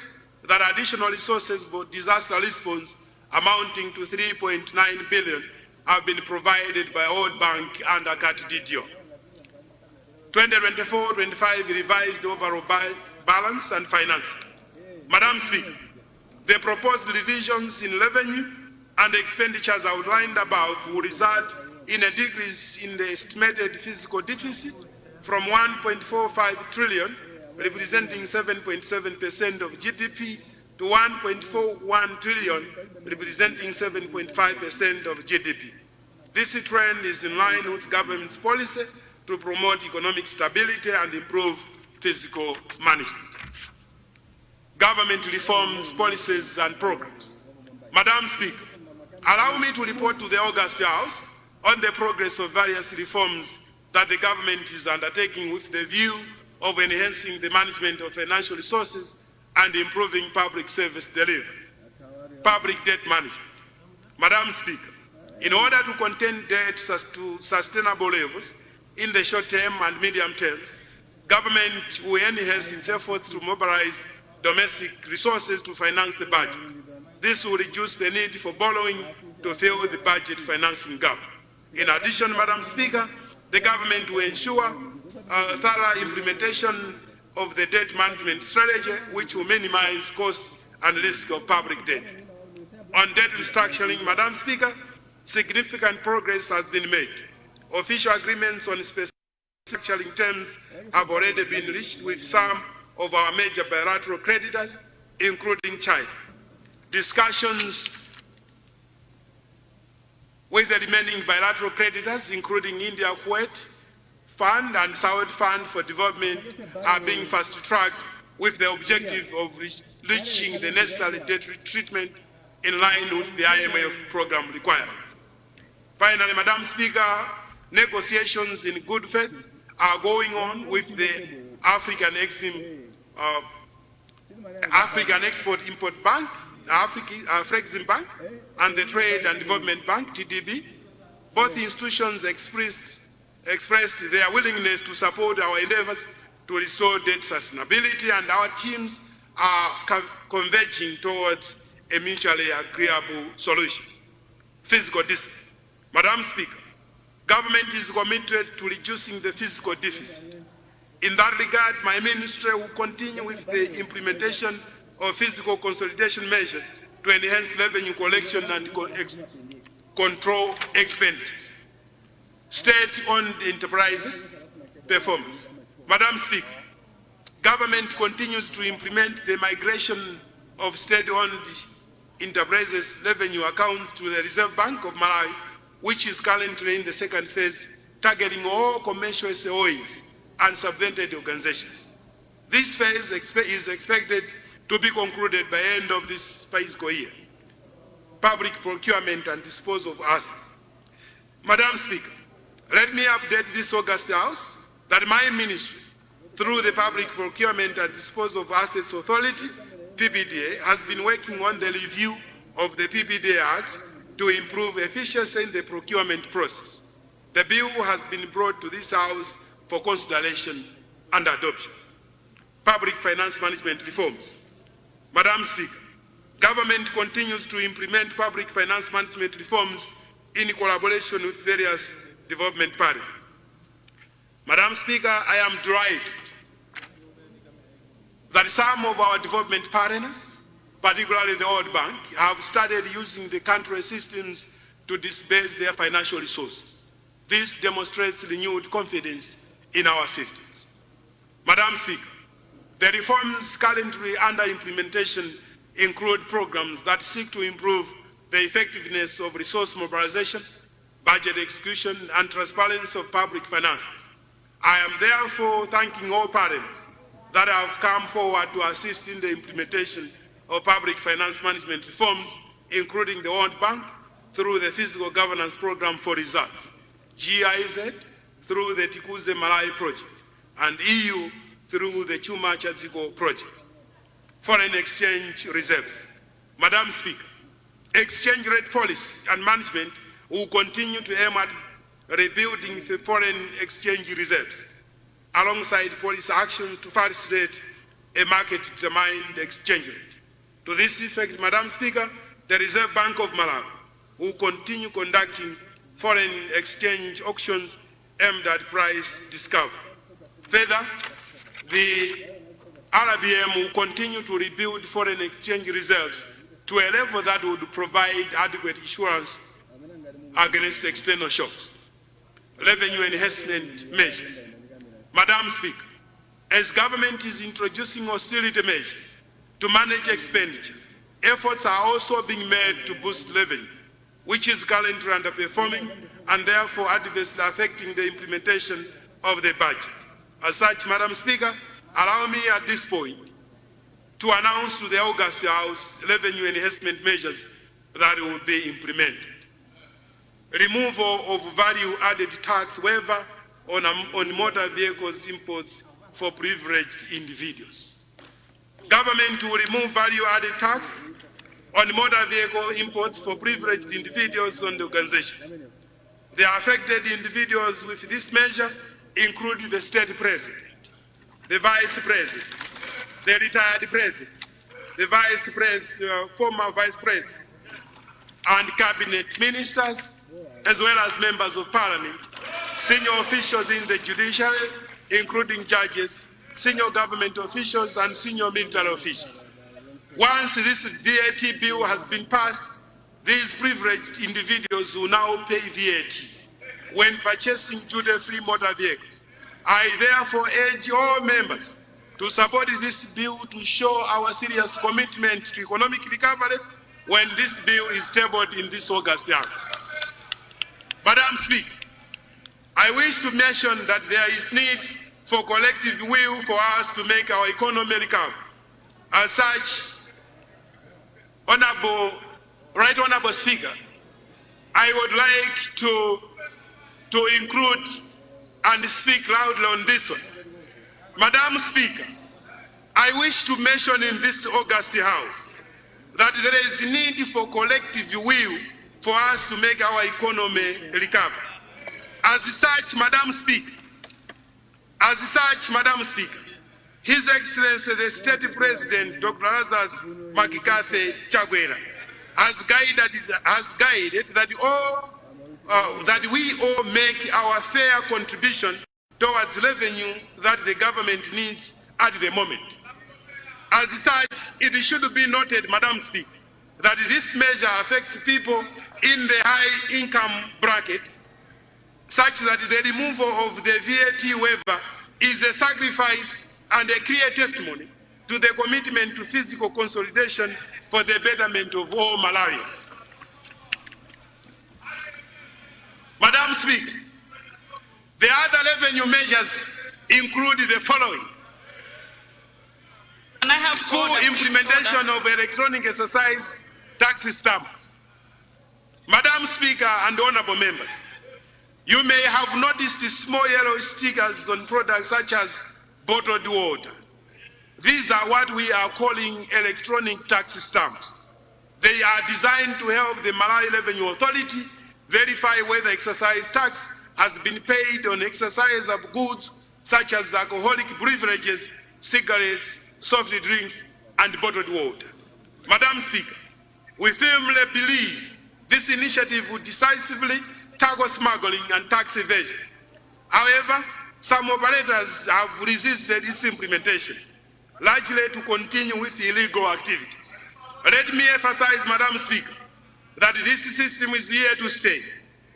[SPEAKER 4] that additional resources for disaster response amounting to 3.9 billion have been provided by World Bank and CAT-DDO. 2024-25 revised overall balance and financing. Madam Speaker, the proposed revisions in revenue and expenditures outlined above will result in a decrease in the estimated fiscal deficit from 1.45 trillion, representing 7.7% of GDP, to 1.41 trillion, representing 7.5% of GDP. This trend is in line with government's policy to promote economic stability and improve fiscal management. Government reforms, policies, and programs. Madam Speaker, allow me to report to the August House on the progress of various reforms that the government is undertaking with the view of enhancing the management of financial resources and improving public service delivery. Public debt management. Madam Speaker, in order to contain debt to sustainable levels in the short term and medium terms, government will enhance its efforts to mobilize domestic resources to finance the budget. This will reduce the need for borrowing to fill the budget financing gap. In addition, Madam Speaker, the government will ensure thorough implementation of the debt management strategy, which will minimize costs and risk of public debt. On debt restructuring, Madam Speaker, significant progress has been made. Official agreements on specific restructuring terms have already been reached with some of our major bilateral creditors, including China. Discussions with the remaining bilateral creditors, including India, Kuwait Fund and Saudi Fund for Development, are being fast-tracked with the objective of reaching the necessary debt treatment in line with the IMF program requirements. Finally, Madam Speaker, negotiations in good faith are going on with the African Export-Import Bank, Afrexim Bank, and the Trade and Development Bank, TDB. Both institutions expressed their willingness to support our endeavors to restore debt sustainability, and our teams are converging towards a mutually agreeable solution. Fiscal discipline. Madam Speaker, government is committed to reducing the fiscal deficit. In that regard, my ministry will continue with the implementation of fiscal consolidation measures to enhance revenue collection and control expenditures. State-owned enterprises performance. Madam Speaker, government continues to implement the migration of state-owned enterprises revenue account to the Reserve Bank of Malawi which is currently in the second phase, targeting all commercial SOEs and subvented organizations. This phase is expected to be concluded by the end of this fiscal year. Public procurement and disposal of assets. Madam Speaker, let me update this August House that my ministry, through the Public Procurement and Disposal of Assets Authority, PPDA, has been working on the review of the PPDA Act to improve efficiency in the procurement process. The bill has been brought to this House for consideration and adoption. Public finance management reforms. Madam Speaker, government continues to implement public finance management reforms in collaboration with various development partners. Madam Speaker, I am delighted that some of our development partners, particularly the World Bank, have started using the country systems to disburse their financial resources. This demonstrates renewed confidence in our systems. Madam Speaker, the reforms currently under implementation include programs that seek to improve the effectiveness of resource mobilization, budget execution, and transparency of public finances. I am therefore thanking all partners that have come forward to assist in the implementation of public finance management reforms, including the World Bank through the Physical Governance Program for Results, GIZ through the Tikuze Malai Project, and EU through the Chuma Chaziko Project. Foreign exchange reserves. Madam Speaker, exchange rate policy and management will continue to aim at rebuilding the foreign exchange reserves, alongside policy actions to facilitate a market-determined exchange rate. To this effect, Madam Speaker, the Reserve Bank of Malawi will continue conducting foreign exchange auctions aimed at price discovery. Further, the RBM will continue to rebuild foreign exchange reserves to a level that would provide adequate insurance against external shocks. Revenue enhancement measures. Madam Speaker, as government is introducing austerity measures to manage expenditure, efforts are also being made to boost revenue, which is currently underperforming and therefore adversely affecting the implementation of the budget. As such, Madam Speaker, allow me at this point to announce to the August House revenue enhancement measures that will be implemented. Removal of value-added tax waiver on motor vehicles imports for privileged individuals. Government will remove value-added tax on motor vehicle imports for privileged individuals and organizations. The affected individuals with this measure include the state president, the vice president, the retired president, the vice president, former vice president, and cabinet ministers, as well as members of parliament, senior officials in the judiciary, including judges, senior government officials, and senior military officials. Once this VAT bill has been passed, these privileged individuals will now pay VAT when purchasing duty-free motor vehicles. I therefore urge all members to support this bill to show our serious commitment to economic recovery when this bill is tabled in this August House. Madam Speaker, I wish to mention that there is need for collective will for us to make our economy recover. As such, Right Honorable Speaker, I would like to include and speak loudly on this one. Madam Speaker, I wish to mention in this August House that there is need for collective will for us to make our economy recover. As such, Madam Speaker, His Excellency the State President, Dr. Lazarus Makikathe Chagwera, has guided that we all make our fair contribution towards revenue that the government needs at the moment. As such, it should be noted, Madam Speaker, that this measure affects people in the high income bracket, such that the removal of the VAT waiver is a sacrifice and a clear testimony to the commitment to fiscal consolidation for the betterment of all Malawians. Madam Speaker, the other revenue measures include the following.
[SPEAKER 5] And I have
[SPEAKER 4] Full
[SPEAKER 5] order,
[SPEAKER 4] implementation of electronic exercise tax stamps. Madam Speaker and honorable members, you may have noticed the small yellow stickers on products such as bottled water. These are what we are calling electronic tax stamps. They are designed to help the Malawi Revenue Authority verify whether excise tax has been paid on exercise of goods such as alcoholic beverages, cigarettes, soft drinks, and bottled water. Madam Speaker, we firmly believe this initiative will decisively tackle smuggling and tax evasion. However, some operators have resisted its implementation, largely to continue with illegal activities. Let me emphasize, Madam Speaker, that this system is here to stay,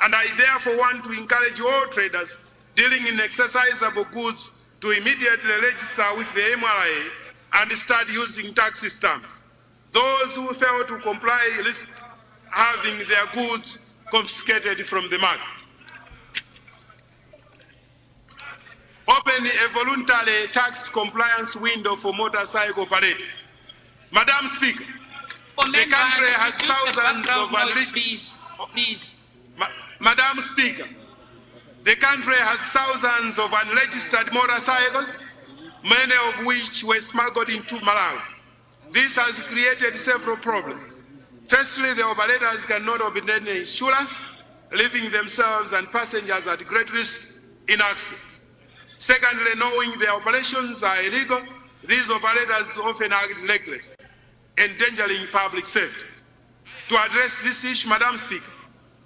[SPEAKER 4] and I therefore want to encourage all traders dealing in exercisable goods to immediately register with the MRA and start using tax stamps. Those who fail to comply risk having their goods confiscated from the market. Open a voluntary tax compliance window for motorcycle operators. Madam Speaker, the country has thousands of Madam Speaker, the country has thousands of unregistered motorcycles, many of which were smuggled into Malawi. This has created several problems. Firstly, the operators cannot obtain insurance, leaving themselves and passengers at great risk in accidents. Secondly, knowing their operations are illegal, these operators often act reckless, endangering public safety. To address this issue, Madam Speaker,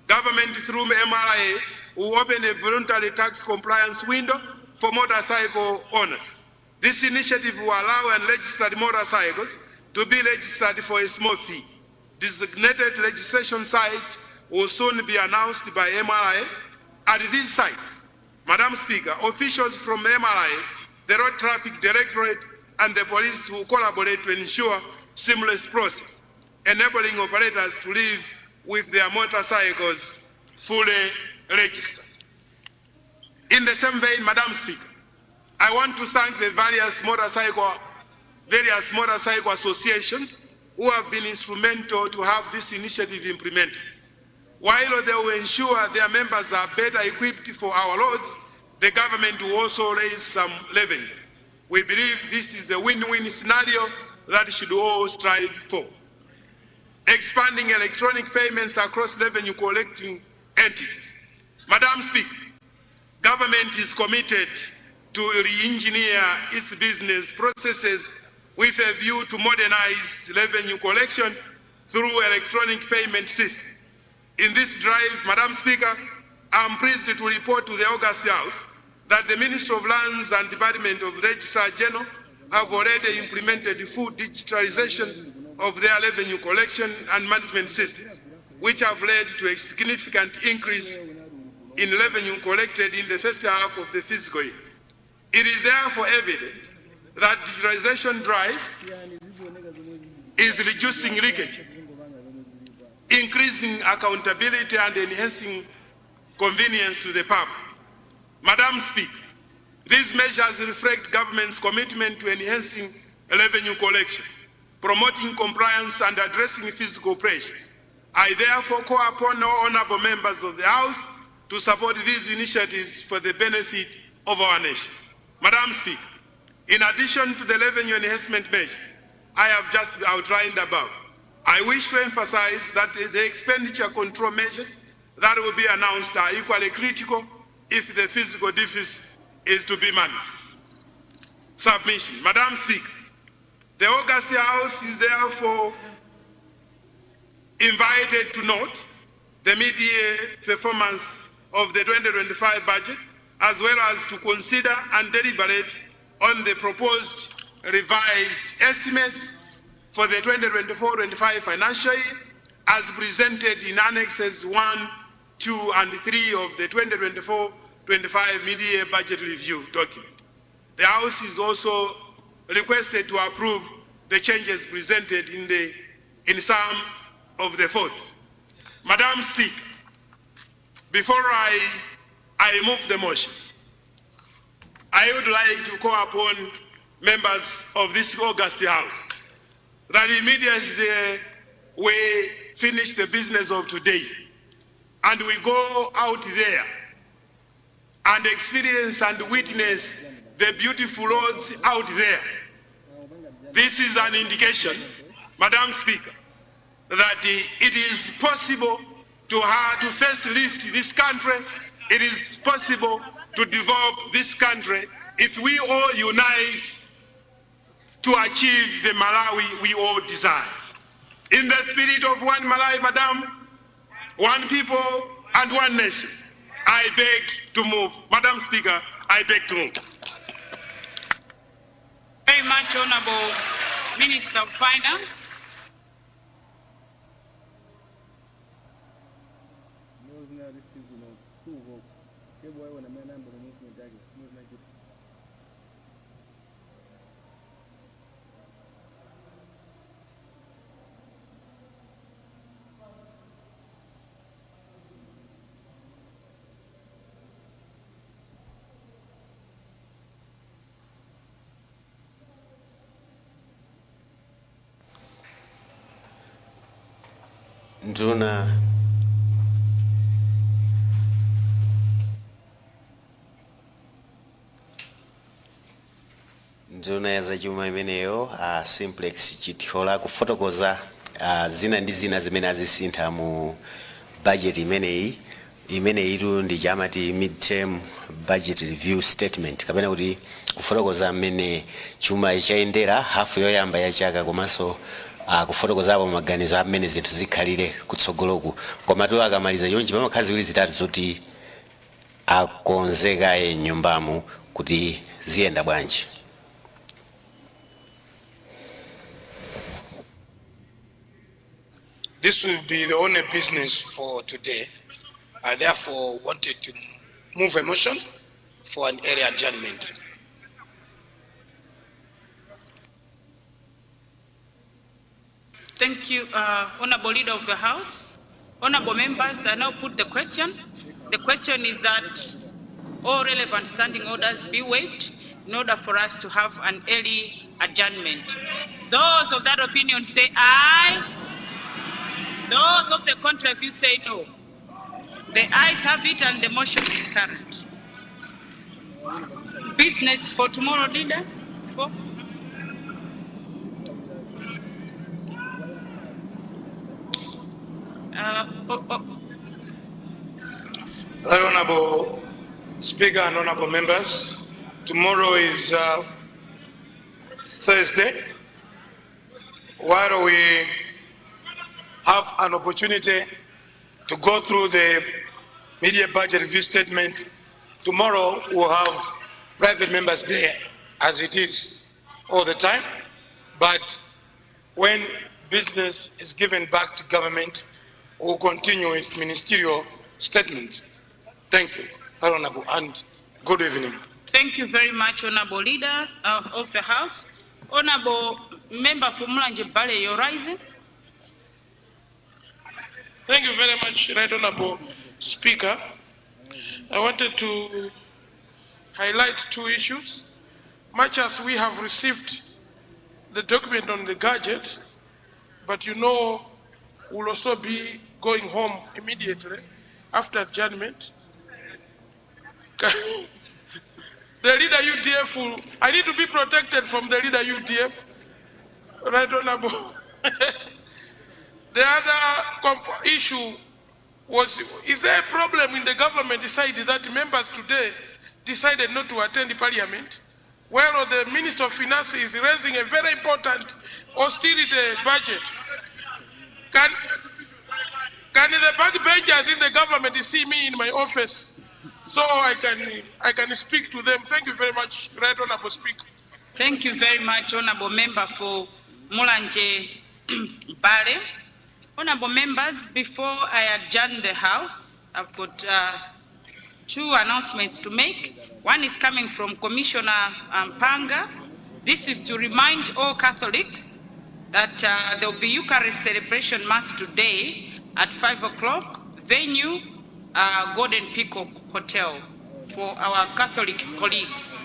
[SPEAKER 4] government through MRA will open a voluntary tax compliance window for motorcycle owners. This initiative will allow unregistered motorcycles to be registered for a small fee. Designated registration sites will soon be announced by MRA. At these sites, Madam Speaker, officials from MRA, the Road Traffic Directorate, and the police will collaborate to ensure seamless process, enabling operators to live with their motorcycles fully registered. In the same vein, Madam Speaker, I want to thank the various motorcycle associations who have been instrumental to have this initiative implemented. While they will ensure their members are better equipped for our roads, the government will also raise some revenue. We believe this is a win-win scenario that should all strive for. Expanding electronic payments across revenue collecting entities. Madam Speaker, government is committed to re-engineer its business processes with a view to modernize revenue collection through electronic payment system. In this drive, Madam Speaker, I am pleased to report to the August House that the Ministry of Lands and Department of Registrar General have already implemented the full digitalization of their revenue collection and management systems, which have led to a significant increase in revenue collected in the first half of the fiscal year. It is therefore evident that digitalization drive is reducing leakages, increasing accountability, and enhancing convenience to the public. Madam Speaker, these measures reflect government's commitment to enhancing revenue collection, promoting compliance, and addressing physical pressures. I therefore call upon all honorable members of the House to support these initiatives for the benefit of our nation. Madam Speaker, in addition to the revenue enhancement measures I have just outlined above, I wish to emphasize that the expenditure control measures that will be announced are equally critical if the fiscal deficit is to be managed. Submission. Madam Speaker, the August House is therefore invited to note the mid-year performance of the 2025 budget, as well as to consider and deliberate on the proposed revised estimates for the 2024-25 financial year as presented in Annexes 1, 2, and 3 of the 2024-25 mid-year budget review document. The House is also requested to approve the changes presented in some of the votes. Madam Speaker, before I move the motion, I would like to call upon members of this august house that immediately we finish the business of today and we go out there and experience and witness the beautiful roads out there. This is an indication, Madam Speaker, that it is possible to first lift this country. It is possible to develop this country if we all unite to achieve the Malawi we all desire. In the spirit of one Malawi, Madam, one people and one nation, I beg to move. Madam Speaker, I beg to move.
[SPEAKER 5] Very much, Honorable Minister of Finance.
[SPEAKER 6] Nduna ya zachuma imeneyo Simplex Chithola kufotokoza zina ndi zina zimene azisintha mu budget imeneyi ndi chamati mid-term budget review statement kapena kuti kufotokoza mmene chuma chayendera hafu yoyamba ya chaka komanso kufotokozapo maganizo amene zinthu zikhalire kutsogoloku komatu akamaliza chonchi pamakhala ziwiri zitatu zoti akonzeka nyumbamo kuti ziyenda bwanji.
[SPEAKER 7] This will be the only business for today. I therefore wanted to move a motion for an early adjournment.
[SPEAKER 5] Thank you, Honorable Leader of the House. Honorable members, I now put the question. The question is that all relevant standing orders be waived in order for us to have an early adjournment. Those of that opinion say aye. Those of the contrary view say no. The ayes have it and the motion is carried. Business for tomorrow, Leader?
[SPEAKER 7] Right, Honorable Speaker and Honorable members, tomorrow is Thursday. While we have an opportunity to go through the media budget review statement, tomorrow we'll have private members day as it is all the time. But when business is given back to government, we'll continue with ministerial statements. Thank you, Honorable, and good evening.
[SPEAKER 5] Thank you very much, Honorable Leader of the House. Honorable Member for Mulanje Bale, you're rising.
[SPEAKER 8] Thank you very much, Right Honorable Speaker. I wanted to highlight two issues. Much as we have received the document on the gadget, but you know we'll also be going home immediately after adjournment. The leader UDF, I need to be protected from the leader UDF. Right Honorable. The other issue was, is there a problem in the government decided that members today decided not to attend the parliament? Where the Minister of Finance is raising a very important austerity budget. Can the backbenchers in the government see me in my office so I can speak to them? Thank you very much, Right Honorable Speaker.
[SPEAKER 5] Thank you very much, Honorable Member for Mulanje Bale. Honorable members, before I adjourn the House, I've got two announcements to make. One is coming from Commissioner Panga. This is to remind all Catholics that there will be Eucharist celebration Mass today at 5 o'clock. Venue, Golden Peacock Hotel for our Catholic colleagues.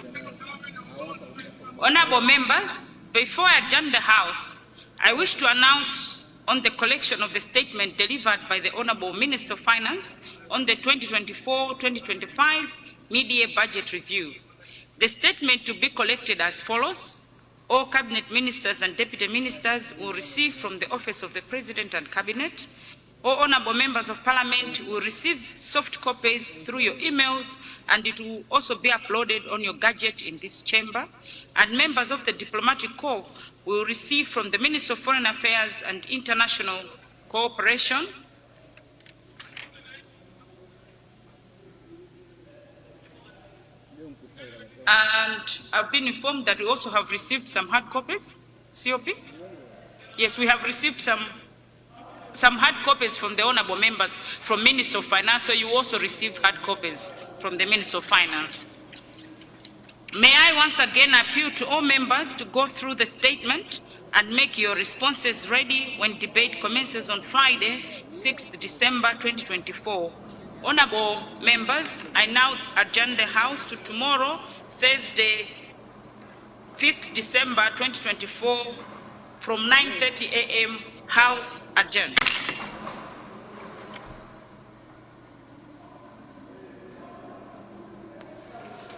[SPEAKER 5] Honorable members, before I adjourn the House, I wish to announce on the collection of the statement delivered by the Honorable Minister of Finance on the 2024-2025 mid-year budget review. The statement to be collected as follows. All Cabinet Ministers and Deputy Ministers will receive from the Office of the President and Cabinet. All Honorable Members of Parliament will receive soft copies through your emails, and it will also be uploaded on your gadget in this chamber. And members of the Diplomatic Corps will receive from the Minister of Foreign Affairs and International Cooperation. And I've been informed that we also have received some hard copies. COP? Yes, we have received some hard copies from the honorable members from Minister of Finance, so you also receive hard copies from the Minister of Finance. May I once again appeal to all members to go through the statement and make your responses ready when debate commences on Friday, 6th December 2024. Honorable members, I now adjourn the House to tomorrow, Thursday, 5th December 2024, from 9:30 a.m. House adjourned.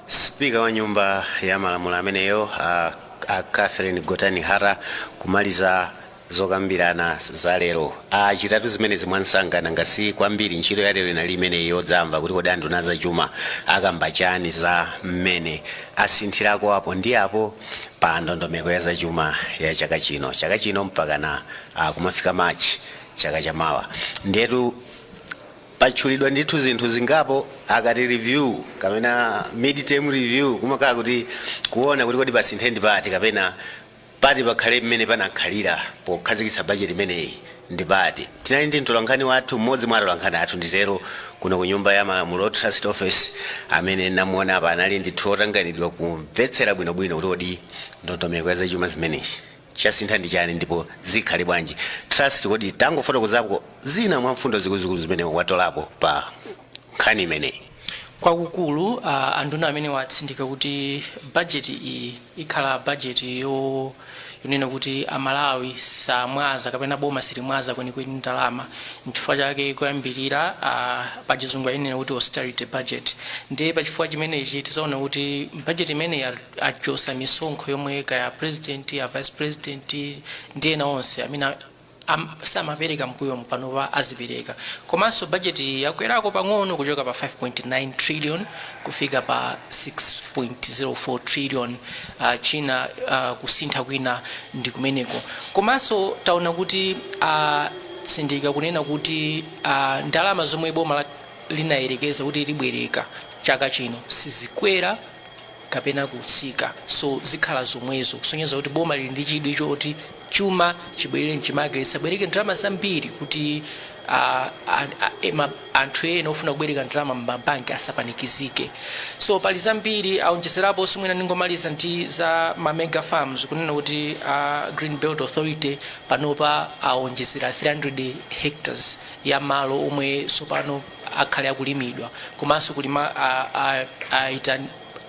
[SPEAKER 6] Speaker wa nyumba ya malamulo ameneyo Catherine Gotani Hara kumaliza zokambirana za lero chitatu zimene zimwansangana ngasi kwambiri ntchito ya lero inali imene yodzamva kuti kodi anthu naza chuma akamba chani za mmene asinthirako apo ndi apo pa ndondomeko ya zachuma ya chaka chino mpaka na kumafika March chaka chamawa. Ndetu pachulidwa ndithu zinthu zingapo akati review kapena mid-term review kumakhala kuti kuona kuti kodi pasinthe pati kapena pati pakhale mmene panakhalira pokhazikitsa budget imeneyi ndi pati. Tinali ndi mtolankhani wathu mmodzi mwa atolankhani athu nditero kuno ku nyumba ya malamulo Trust Office amene namuona apa anali ndithu otanganidwa kumvetsera bwinobwino kuti kodi ndondomeko ya zachuma zimenezi chasintha ndi chani ndipo zikhale bwanji. Trust kodi tangofotokozapo zina mwa mfundo zikuluzikulu zimene watolapo pa nkhani imeneyi.
[SPEAKER 9] Kwakukulu anduna amene watsindika kuti budget iyi ikhala budget yonena kuti amalawi samwaza kapena boma silimwaza kwenikweni ndalama, n'chifukwa chake kuyambirira pachizungu ayenera kuti austerity budget. Ndiye pachifukwa chimenechi tizaona kuti budget imene achosa misonkho yomwe kaya president ya vice president ndiye na onse amene samapereka mkuyo mpanopa azipereka. Komanso budget yakwerako pang'ono kuchoka pa 5.9 trillion kufika pa 6.04 trillion. China kusintha kwina ndi kumeneko. Komanso taona kuti tsindika kunena kuti ndalama zomwe boma linayerekeza kuti libwereka chaka chino sizikwera kapena kutsika, so zikhala zomwezo kusonyeza kuti boma lili ndi chidwi choti chuma chibwerere mchimake lisabwereke ndalama zambiri kuti anthu ena ofuna kubwereka ndalama m'mabanki asapanikizike. So pali zambiri aonjezerapo somwena ningomaliza ndi za ma mega farms kunena kuti Green Belt Authority panopa aonjezera 300 hectares ya malo omwe sopano akhale akulimidwa, komanso kulima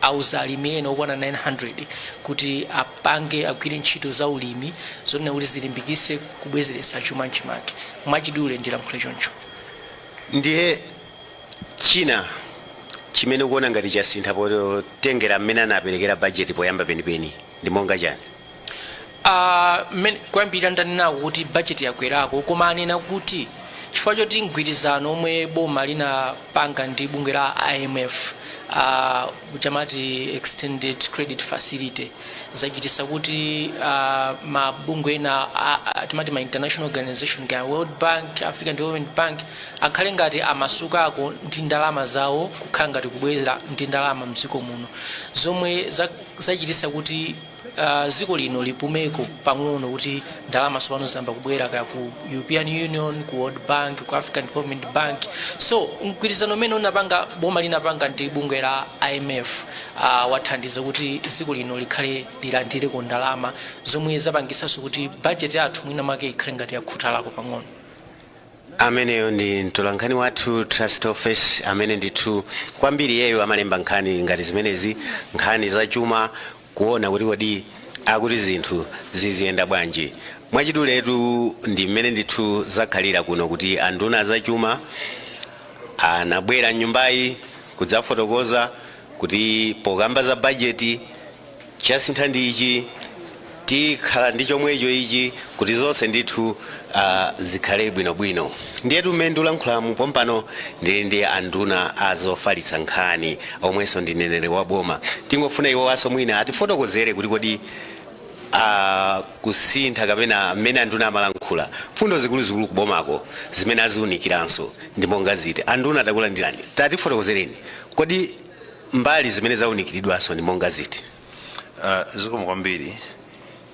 [SPEAKER 9] auza alimi ena okwana 900 kuti apange agwire ntchito za ulimi zonena kuti zilimbikise kubwezeretsa chuma mchimake. Mwachidule ndi lankhulo choncho.
[SPEAKER 6] Ndiye China chimene ukuona ngati chasintha potengera mmene anaperekera budget poyamba penipeni ndi monga chani?
[SPEAKER 9] Kwambiri ndanena kuti budget yakwerako, koma anena kuti chifukwa choti mgwirizano omwe boma linapanga ndi bungwe la IMF chamati extended credit facility zachitisa kuti mabungwe ena timati ma international organization ga World Bank, African Development Bank akhale ngati amasukako ndi ndalama zawo kukhala ngati kubwera ndi ndalama mdziko muno, zomwe zachitisa kuti ziko lino lipumeko pang'ono kuti ndalama sopano zamba kubwera ka ku European Union, ku World Bank, ku African Development Bank. So mgwirizano umene unapanga boma linapanga ndi bungwe la IMF wathandiza kuti ziko lino likhale lilandire ku ndalama zomwe zapangisanso kuti budget yathu mwina make ikhale ngati yakhutalako pang'ono.
[SPEAKER 6] ameneyo ndi mtolankhani wathu trust office amene ndithu kwambiri yeyo amalemba nkhani ngati zimenezi, nkhani za chuma, kuona kuti kodi akuti zinthu ziziyenda bwanji. Mwachiduletu ndi mmene ndithu zakhalira kuno kuti anduna zachuma anabwera nyumbayi kudzafotokoza kuti pokamba za bajeti chasintha ndi ichi, tikhala ndi chomwecho ichi, kuti zonse ndithu zikhale bwinobwino. Ndiyetu mmene ndikulankhulamu pompano ndili ndi anduna azofalitsa nkhani omwenso ndi mneneri wa boma. Tingofuna iwo aso mwina atifotokozere kuti kodi kusintha kapena mmene anduna amalankhula fundo zikuluzikulu kubomako zimene aziwunikiranso ndi monga ziti. Anduna takulandirani, tatifotokozereni kodi mbali zimene zawunikiridwanso ndi monga ziti.
[SPEAKER 10] Zikomo kwambiri.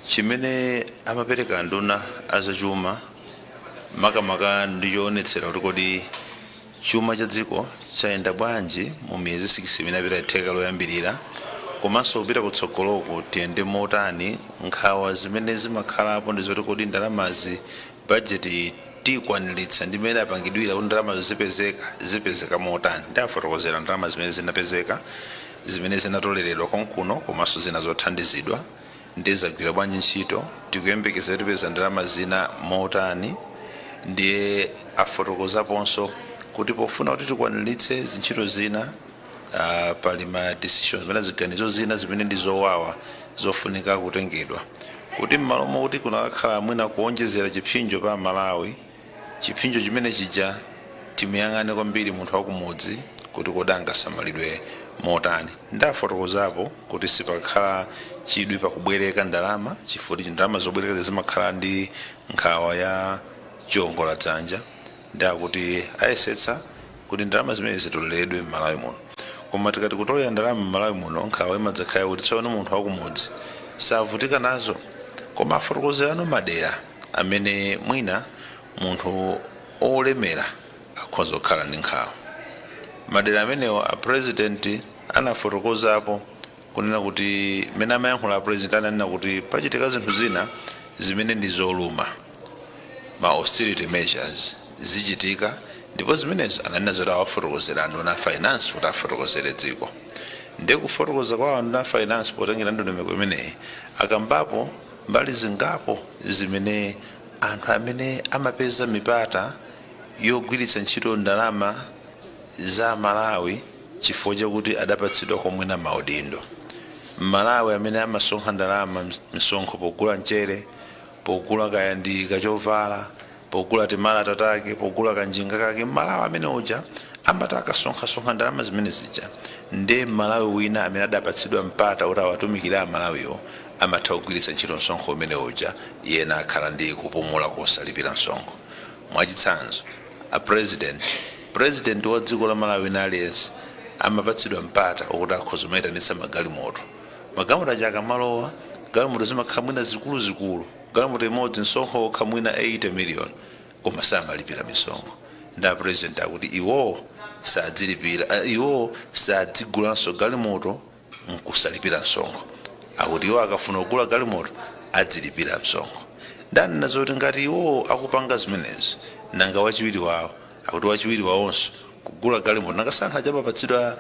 [SPEAKER 10] Chimene amapereka anduna azachuma makamaka ndiyoonetsera kuti kodi chuma cha dziko chayenda bwanji mu miyezi 6 imene apita theka loyambirira, komanso kupita kutsogoloko tiyende motani, nkhawa zimene zimakhalapo ndi zoti kodi ndalamazi bajeti tikwaniritsa ndi imene apangidwira kuti ndalamazo zipezeka motani. Ndafotokozera ndalama zimene zinapezeka, zimene zinatoleredwa konkuno, komanso zinazothandizidwa ndizagwira bwanji ntchito, tikuyembekeza kuti tipeza ndalama zina motani. Ndiye afotokozaponso kuti pofuna kuti tikwaniritse zintchito zina pali ma decisions zimene ziganizo zina zimene ndi zowawa zofunika kutengedwa, kuti m'malo mokuti kunakhala mwina kuonjezera chipsinjo pa Malawi, chipsinjo chimene chija timuyang'ane kwambiri munthu wakumudzi kuti kodi angasamalidwe motani. Ndafotokozapo kuti sipakhala chidwi pakubwereka ndalama, chifukwa ndalama zobwereka zimakhala ndi nkhawa ya chiongola dzanja, ndakuti ayesetsa kuti ndalama zimene zitoleredwe m'Malawi muno. Koma tikati kutolera ndalama m'Malawi muno, nkhawa imadzakhala kuti tsono munthu wakumudzi savutika nazo, koma afotokozerano madera amene mwina munthu olemera akhoza kukhala ndi nkhawa. Madera amenewo a president anafotokozapo kunena kuti mene amayankhula a president ananena kuti pachitika zinthu zina zimene ndi zoluma, ma austerity measures zichitika, ndipo zimenezo ananena zoti awafotokozera anduna finance kuti afotokozere dziko. Ndiye kufotokoza kwa anduna finance potengera ndondomeko imeneyi akambapo mbali zingapo zimene anthu amene amapeza mipata yogwiritsa ntchito ndalama za Malawi chifukwa chakuti adapatsidwa komwena maudindo. Malawi amene amasonkha ndalama misonkho pogula mchere, pogula kayandika chovala, pogula timala tatake, pogula kanjinga kake, Malawi amene uja ambata akasonkha ndalama zimene zija. Nde Malawi wina amene adapatsidwa mpata kuti awatumikira Malawiyo amatha kugwiritsa ntchito msonkho umene uja, yena akhala ndi kupumula kosalipira msonkho. Mwachitsanzo, a president wa dziko la Malawi naliyense amapatsidwa mpata okuti akhoza kumayitanitsa magalimoto. Magalimoto aja akamalowa, galimoto zimakhala mwina zikuluzikulu, galimoto imodzi msonkho wokha mwina 80 million, koma samalipira misonkho. Nda president akuti iwo sadzilipira, iwo sadzigulanso galimoto nkusalipira msonkho. Akuti iwo akafuna kugula galimoto adzilipira msonkho. Ndanena zoti ngati iwo akupanga zimenezi, nanga wachiwiri wawo akuti wachiwiri wawonso kugula galimoto nangasankha chapapatsidwa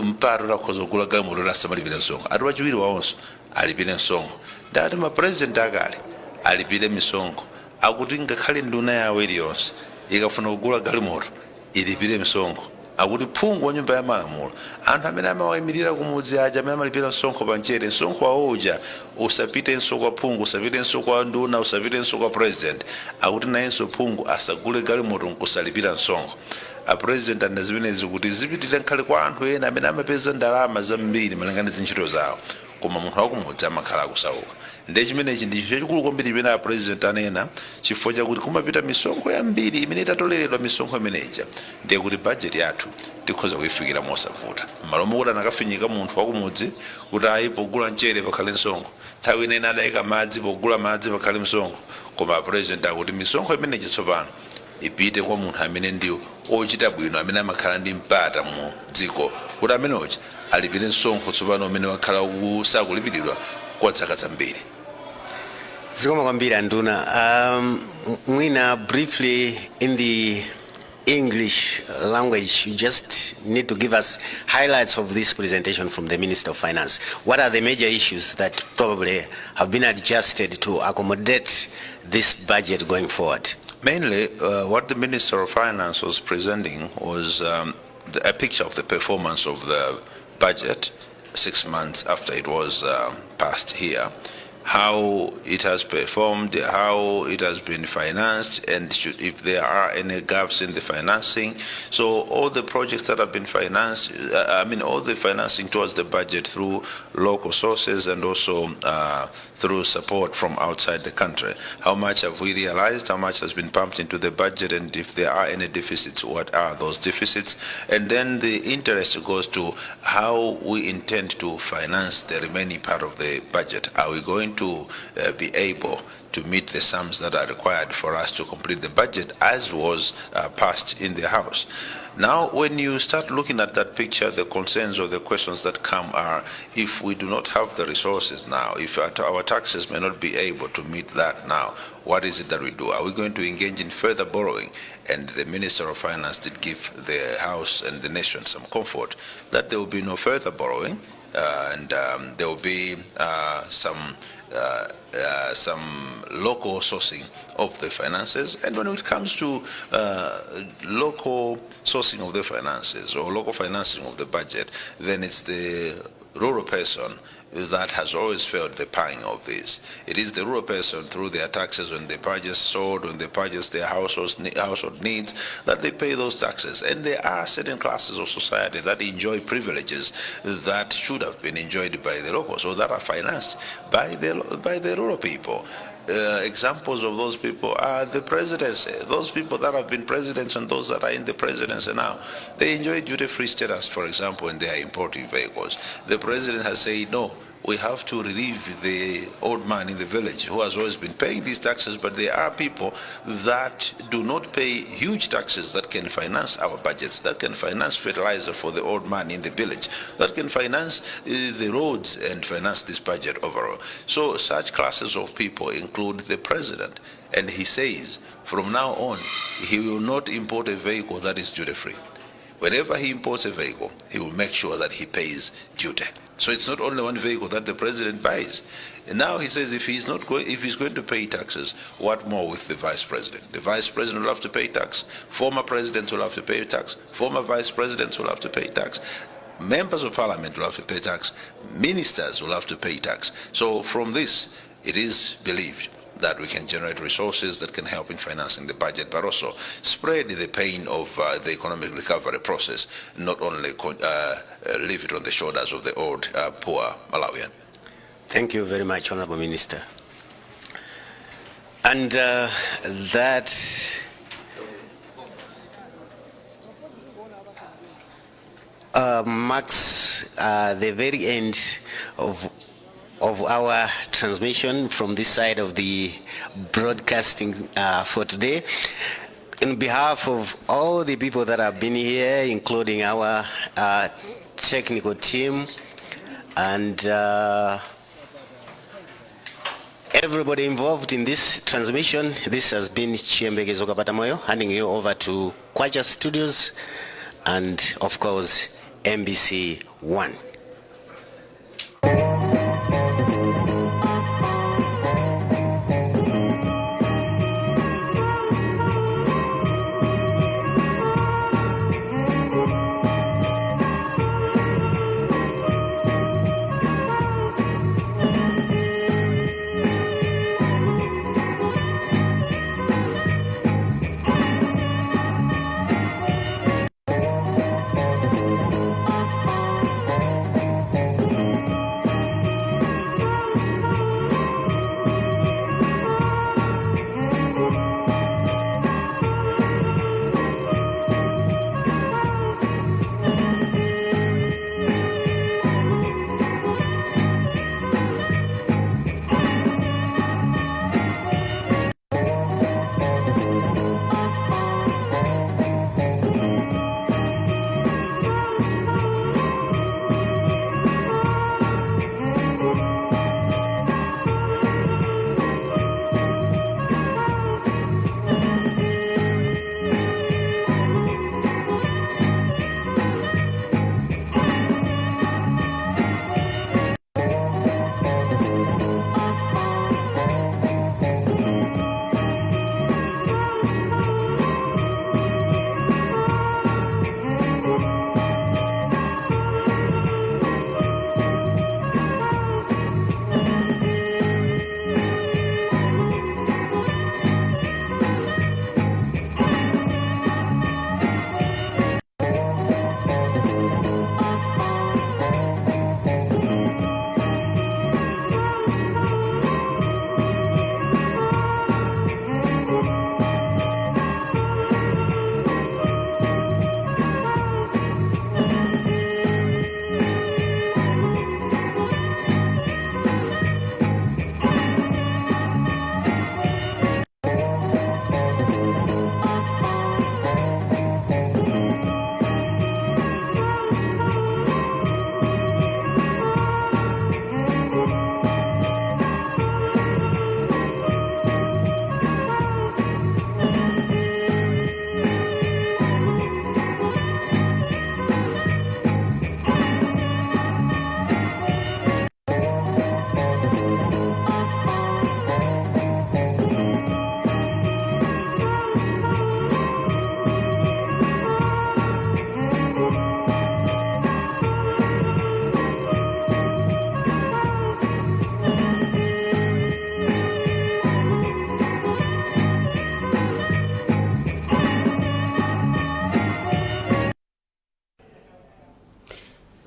[SPEAKER 10] mpata kuti akhoza kugula galimoto asamalipire msonkho, ati wachiwiri wawonso alipire msonkho. Ndati ma president akale alipire misonkho, akuti ngakhale nduna yawo iliyonse ikafuna kugula galimoto ilipire msonkho. Akuti phungu wa nyumba ya malamulo, anthu amene amawayimirira kumudzi aja amene amalipira msonkho pa mchere, msonkho wawoja usapitenso kwa phungu, usapitenso kwa nduna, usapitenso kwa president. Akuti nayenso phungu asagule galimoto nkusalipira msonkho. A president anda zimenezi kuti zipitire nkhale kwa anthu ena amene amapeza ndalama zambiri malingana ndi ntchito zawo, koma munthu wakumudzi amakhala akusauka. Ndiye chimenechi ndi chifukwa chikulu kwambiri imene a president anena, chifukwa chakuti kumapita misonkho yambiri imene itatoleredwa misonkho imeneja. Ndiye kuti budget yathu tikhoza kuyifikira mosavuta. M'malo mokuti anakafinyika munthu wakumudzi kuti ayi pogula mchere pakhale msonkho, nthawi ina adayika madzi pogula madzi pakhale msonkho, koma a president akuti misonkho imeneji tsopano ipite kwa munthu amene ndiwo ochita bwino amene amakhala ndi mpata mu dziko, kuti amene ochi alipire msonkho tsopano amene wakhala sakulipiridwa kwa zaka zambiri.
[SPEAKER 6] Zikoma kwambiri Anduna. Mwina briefly in the English language, you just need to give us highlights of this presentation from the Minister of Finance. What are the major issues that probably have been adjusted to accommodate this budget going forward?
[SPEAKER 10] Mainly, what the Minister of Finance was presenting was a picture of the performance of the budget 6 months after it was passed here, how it has performed, how it has been financed, and if there are any gaps in the financing. So all the projects that have been financed, all the financing towards the budget through local sources and also through support from outside the country. How much have we realized? How much has been pumped into the budget? And if there are any deficits, what are those deficits? And then the interest goes to how we intend to finance the remaining part of the budget. Are we going to be able to meet the sums that are required for us to complete the budget as was passed in the House? Now, when you start looking at that picture, the concerns or the questions that come are, if we do not have the resources now, if our taxes may not be able to meet that now, what is it that we do? Are we going to engage in further borrowing? And the Minister of Finance did give the House and the nation some comfort that there will be no further borrowing, and there will be some local sourcing of the finances. And when it comes to local sourcing of the finances or local financing of the budget, then it's the rural person that has always felt the pang of this. It is the rural person through their taxes when they purchase sword, when they purchase their household needs, that they pay those taxes. And there are certain classes of society that enjoy privileges that should have been enjoyed by the locals or that are financed by the rural people. Examples of those people are the presidency. Those people that have been presidents and those that are in the presidency now, they enjoy duty-free status, for example, when they are importing vehicles. The president has said, no, we have to relieve the old man in the village who has always been paying these taxes, but there are people that do not pay huge taxes that can finance our budgets, that can finance fertilizer for the old man in the village, that can finance the roads and finance this budget overall. So such classes of people include the president, and he says from now on he will not import a vehicle that is duty-free. Whenever he imports a vehicle, he will make sure that he pays duty. So it's not only one vehicle that the president buys. And now he says if he's going to pay taxes, what more with the vice president? The vice president will have to pay tax. Former presidents will have to pay tax. Former vice presidents will have to pay tax. Members of parliament will have to pay tax. Ministers will have to pay tax. So from this, it is believed that we can generate resources that can help in financing the budget, but also spread the pain of the economic recovery process, not only leave it on the shoulders of the old, poor Malawian.
[SPEAKER 6] Thank you very much, Honorable Minister. And that marks the very end of our transmission from this side of the broadcasting for today. In behalf of all the people that have been here, including our technical team and everybody involved in this transmission, this has been Chiembekezo Kapatamoyo, handing you over to Kwacha Studios and, of course, MBC One.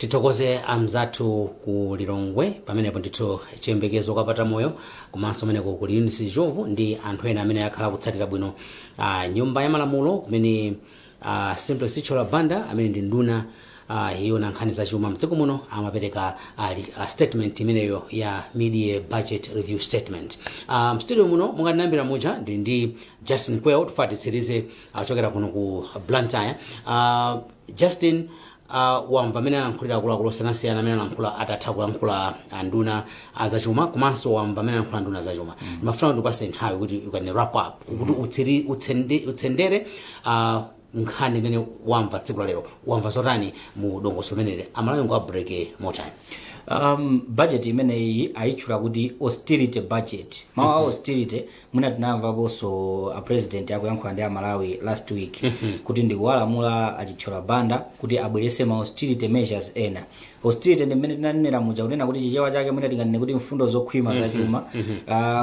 [SPEAKER 1] tithokoze amzathu ku Lilongwe pamenepo ndithu chiyembekezo kapata moyo komanso ameneko kuli Eunice Jovu ndi anthu ena amene akhala kutsatira bwino nyumba ya malamulo kumene Simplex Chichola Banda amene ndi nduna yona nkhani za chuma mdziko muno amapereka statement imeneyo ya mid-year budget review statement. Studio muno munganambira muja ndi Justin Kweo tufatitsirize achokera kuno ku Blantyre. Justin wamva amene anankhulira akuluakulu osiyanasiyana amene anankhula atatha kulankhula nduna zachuma komanso wamva amene anankhula nduna zachuma. Ndimafuna kuti upase nthawi kuti you can wrap up kuti utsendere nkhani imene wamva tsiku la lero wamva zotani mu dongoso limeneli amalawi ngo break motani.
[SPEAKER 2] Budget imeneyi ayichula kuti austerity budget. Mawu austerity mwina tinamva bonso a president akuyankhula ndi Malawi last week kuti ndikuwalamula Chichola Banda kuti abwerese ma austerity measures ena. Austerity ndi mmene tinanena muja kunena kuti chichewa chake mwina tinganene kuti mfundo zokhwima za chuma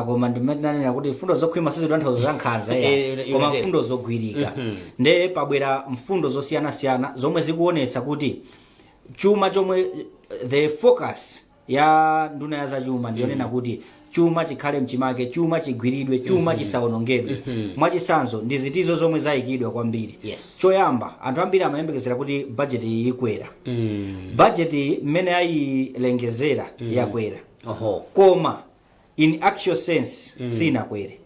[SPEAKER 2] koma ndi mmene tinanena kuti mfundo zokhwima sizitanthauza za nkhanza koma mfundo zogwirika. Nde pabwera mfundo zosiyana-siyana zomwe zikuonesa kuti chuma chomwe the focus ya nduna ya zachuma ndionena kuti chuma chikhale mchimake, chuma chigwiridwe, chuma chisaonongedwe. Mwachisanzo ndi zitizo zomwe zayikidwa kwambiri. Choyamba anthu ambiri amayembekezera kuti budget ikwera. Budget mmene ayilengezera yakwera. Koma in actual sense sinakwere.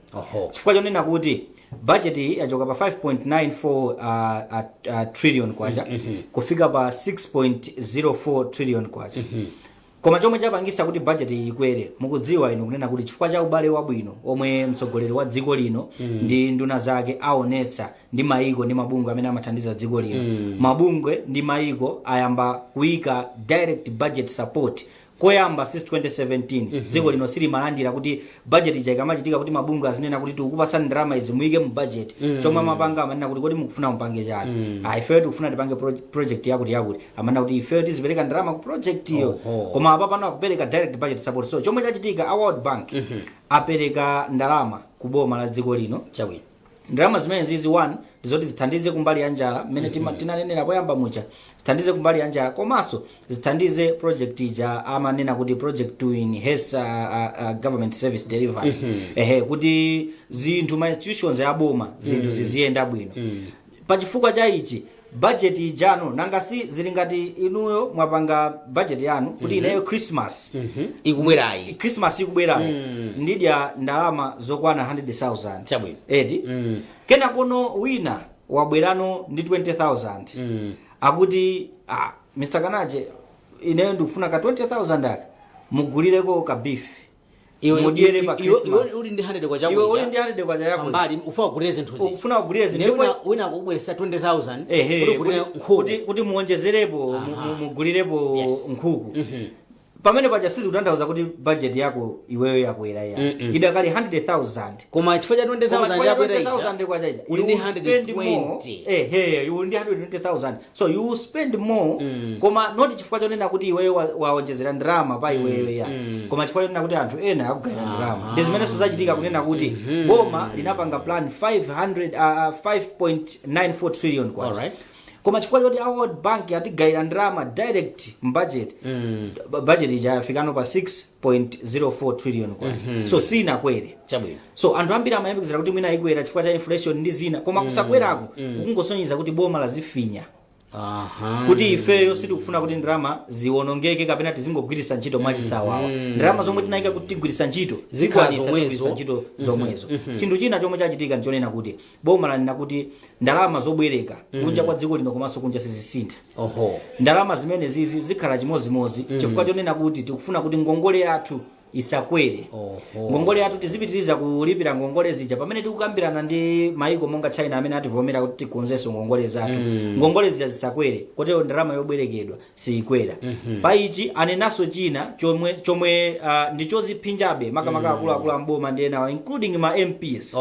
[SPEAKER 2] Chifukwa chonena kuti budget yachoka pa 5.94 trillion kwacha kufika pa 6.04 trillion kwacha. Koma chomwe chapangisa kuti budget ikwere mukudziwa ino kunena kuti chifukwa cha ubale wabwino omwe mtsogoleri wa dziko lino ndi nduna zake aonetsa ndi maiko ndi mabungwe amene amathandiza dziko lino. Mabungwe ndi maiko ayamba kuyika direct budget support koyamba since 2017 dziko lino sili malandira kuti budget ija ikamachitika kuti mabungwe azinena kuti tikupasani ndalama izi muike mu budget chomwe amapanga amanena kuti kodi mukufuna mupange chani. Ife tikufuna tipange project yakuti amanena kuti ife tizipereka ndalama ku project iyo koma apa pano akupereka direct budget support. So chomwe chachitika a World Bank apereka ndalama ku boma la dziko lino
[SPEAKER 1] chabwino.
[SPEAKER 2] Ndalama zimene zizi one ndizoti zithandize kumbali ya njala mmene tinanenera poyamba mucha zithandize kumbali ya njala komanso zithandize project ija amanena kuti project to enhance government service delivery kuti zinthu ma institutions ya boma zinthu ziziyenda bwino. Pachifukwa cha ichi budget ijano nangasi zili ngati inuyo mwapanga budget yanu kuti ineyo Christmas
[SPEAKER 1] ikubwerayi
[SPEAKER 2] ndidya ndalama zokwana 100,000
[SPEAKER 1] chabwino
[SPEAKER 2] kena kono wina wabwerano ndi 20,000 akuti Mr. Kanache ineyo ndikufuna ka 20,000 aka mugulireko ka beef mudyere pa Christmas.
[SPEAKER 1] Uli ndi 100 kwa chakwe.
[SPEAKER 2] Uli ndi 100 kwa chakwe.
[SPEAKER 1] Mbali ufuna kuguleza nthu zizi.
[SPEAKER 2] Ufuna kuguleza
[SPEAKER 1] ndipo wina akubweresa 20,000
[SPEAKER 2] kuti muonjezerepo mugulirepo nkhuku. Pamene paja sizi kutanthauza kuti budget yako iweyo yakwera ya. Idakali 100,000.
[SPEAKER 1] Koma chifukwa cha 20,000 yakwera iza.
[SPEAKER 2] 20,000 kwa chaija.
[SPEAKER 1] Uli ndi 120.
[SPEAKER 2] You ndi 120,000. So you spend more. Koma not chifukwa chonena kuti iweyo waonjezera ndalama pa iweyo ya. Koma chifukwa chonena kuti anthu ena akugayira ndalama. Ndi zimene zachitika kunena kuti boma linapanga plan 5.94 trillion kwa.
[SPEAKER 1] Alright.
[SPEAKER 2] Koma chifukwa choti a World Bank atigayira ndalama direct budget budget ija yafikano pa 6.04 trillion kwa. So sina kwere
[SPEAKER 1] chabwino.
[SPEAKER 2] So anthu ambiri amayembekezera kuti mwina ikwera chifukwa cha inflation ndi zina koma kusakwerako kungosonyeza kuti boma lazifinya. Kuti ifeyo sitikufuna kuti ndalama ziwonongeke kapena tizingogwirisa ntchito mwachisawawa. Ndalama zomwe tinayika kuti tigwirisa ntchito zikwanisa ntchito zomwezo. Chinthu china chomwe chachitika ndichonena kuti boma lanena kuti ndalama zobwereka kunja kwa dziko lino komanso kunja sizisintha. Ndalama zimene zizi zikhala chimozimozi chifukwa chonena kuti tikufuna kuti ngongole yathu isakwere. Ngongole yathu tizipitiriza kulipira ngongole zija pamene tikukambirana ndi maiko monga China amene ativomera kuti tikonzenso ngongole zathu. Ngongole zija zisakwere kotero ndalama yobwerekedwa siyikwera. Pa ichi anenaso china chomwe ndichoziphinjabe makamaka akuluakulu amboma ndi ena including ma MPs.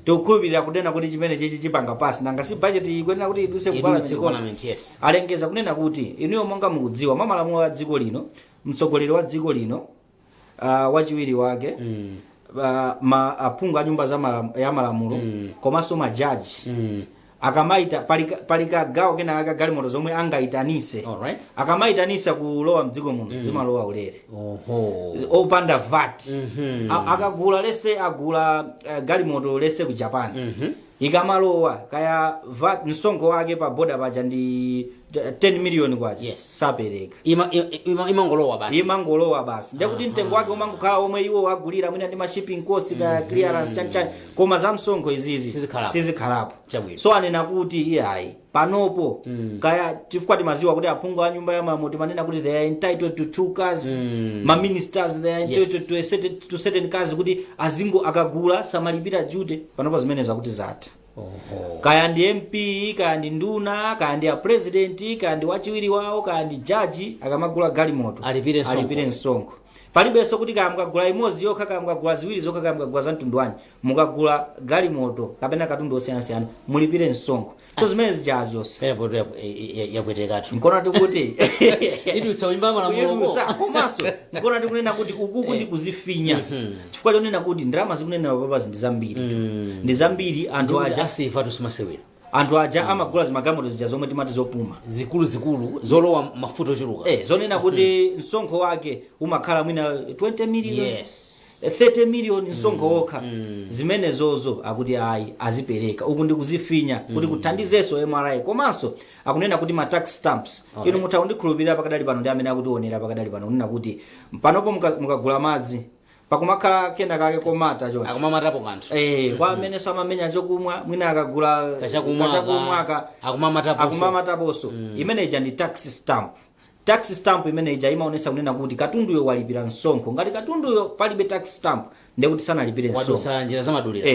[SPEAKER 2] Tikukhulupirira kunena kuti chimene chichi chipanga pasi nanga si budget ikwenera kuti iduse ku parliament. Alengeza kunena kuti inuyo monga mukudziwa mamalamulo a dziko lino mtsogoleri wa dziko lino wachiwiri wake aphungu a nyumba ya malamulo komanso majaji akamaita palika gawo kena galimoto zomwe angaitanise
[SPEAKER 1] alright
[SPEAKER 2] akamaitanisa kulowa mdziko muno zimalowa ulere opanda VAT akagula lese agula galimoto lese ku Japan ikamalowa kaya VAT msongo wake pa boda paja ndi 10 million kwacha sapereka imangolowa basi ndekuti mtengo wake umangokhala omwe iwo wagulira mwina ndi ma shipping cost ka clearance chanchani koma za msongo izizi sizikhalapo so anena kuti iyayi panopo kaya chifukwa timaziwa kuti aphungu a nyumba ya malamulo manena kuti they are entitled to 2 cars ma ministers they are entitled to certain cars kuti azingo akagula samalipira jute panopo zimene zakuti zatha kaya ndi MP kaya ndi nduna kaya ndi a president kaya ndi wachiwiri wawo kaya ndi jaji akamagula galimoto alipire msonkho palibenso kuti kaya mukagula imodzi yokha kaya mukagula ziwiri zokha kaya mukagula za mtundu wanji mukagula galimoto kapena katundu osiyanasiyana mulipire msonkho so zimene zijazonse
[SPEAKER 1] yapwetekatu
[SPEAKER 2] nkona tikuti
[SPEAKER 1] idutsa unyumba malamulo
[SPEAKER 2] komanso nkona tikunena kuti ukuku ndi kuzifinya chifukwa chonena kuti ndalama zikunena papazi ndi zambiri anthu aja
[SPEAKER 1] asifa tusimasewera
[SPEAKER 2] anthu aja amagula zimagalimoto zija zomwe timati zopuma
[SPEAKER 1] zikulu zolowa mafuta ochuluka
[SPEAKER 2] zonena kuti msonkho wake umakhala mwina 20 million 30 million msonkho wokha zimene zozo akuti ayi azipereka uku ndi kuzifinya kuti kuthandizenso MRI komanso akunena kuti ma tax stamps inu mutha kundikhulupirira pakadali pano ndi amene akutionera pakadali pano kunena kuti panopo mukagula madzi pakumakhala kena kake komata choncho
[SPEAKER 1] akumamatapo kanthu
[SPEAKER 2] kwa amene samamenya chokumwa mwina akagula kachakumwa akumamataponso imene ija ndi tax stamp imene ija imaonesa kunena kuti katunduyo walipira msonkho ngati katunduyo palibe tax stamp ndekuti sanalipire msonkho
[SPEAKER 1] wadusa njira zamaduliro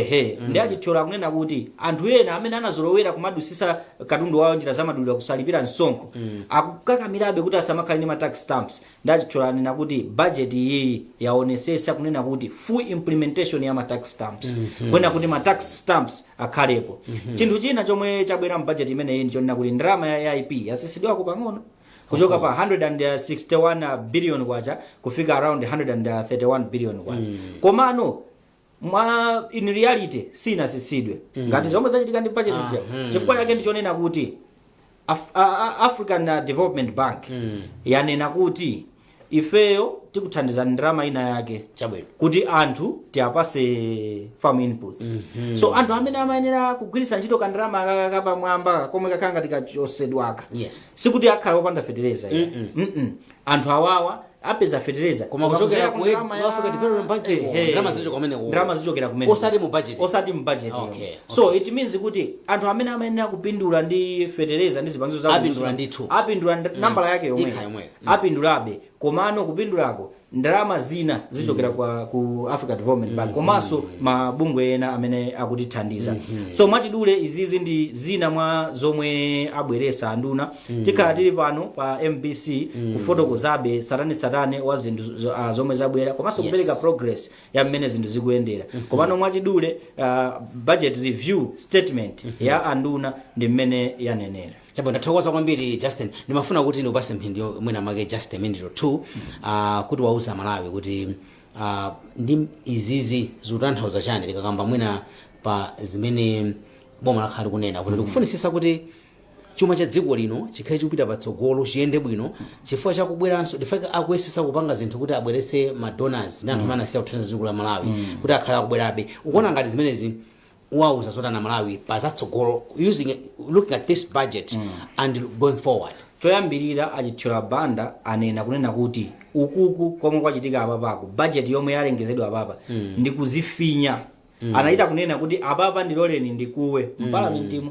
[SPEAKER 2] ndi achithyola kunena kuti anthu ena amene anazolowera kumadusisa katundu wawo njira zamaduliro kusalipira msonkho akukakamirabe kuti asamakhale ndi ma tax stamps ndi achithyola anena kuti budget iyi yaonesesa kunena kuti full implementation ya ma tax stamps kwena kuti ma tax stamps akhalepo chinthu china chomwe chabwera mu budget imeneyi ndichonena kuti ndalama ya AIP yasisidwako pang'ono kuchoka pa 161 billion kwacha kufika around 131 billion kwacha komano in reality sinasisidwe ngati zomwe zachitika ndi budget zija chifukwa chake ndichonena kuti African Development Bank yanena kuti ifeyo tikuthandiza ndalama ina yake kuti anthu tiapase farm inputs so anthu amene amayenera kugwiritsa ntchito kandalama kapamwamba komwe kakhala ngati kachosedwaka sikuti akhala opanda fertilizer anthu awawa apeza fertilizer
[SPEAKER 1] koma kuchokera ku Africa Development Bank
[SPEAKER 2] ndalama zichokera kumene osati mu budget so it means kuti anthu amene amayenera kupindula ndi fertilizer ndi zipangizo za apindula nambala yake yomwe apindulabe komano kupindulako ndalama zina zichokera ku Africa Development Bank komanso mabungwe ena amene akutithandiza so mwachidule izizi ndi zina mwa zomwe abweresa anduna tikhala tili pano pa MBC kufotokozabe satane wa zinthu zomwe zabwera komanso kupereka progress ya mmene zinthu zikuyendera komano mwachidule budget review statement ya anduna ndi mmene yanenera
[SPEAKER 1] Chabo ndathokoza kwambiri Justin. Nimafuna kuti ndipase mphindi mwina make just a minute or two kuti wauza Malawi kuti ndi izizi zutanthauza chani likakamba mwina pa zimene boma lakhali kunena kuti ndikufunisisa kuti chuma cha dziko lino chikhale chikupita patsogolo chiyende bwino chifukwa chakubweranso ndifaka akuyesesa kupanga zinthu kuti abwerese ma donors ndi anthu amene asiya kuthandiza dziko la Malawi kuti akhala akubwerabe ukuona ngati zimenezi wauza zotana Malawi pazatsogolo looking at this budget and going forward
[SPEAKER 2] choyambirira achithyola banda anena kunena kuti ukuku komwe kwachitika apapako budget yomwe yalengezedwa apapa ndi kuzifinya anaita kunena kuti apapa ndiloleni ndikuwe mpalamentimu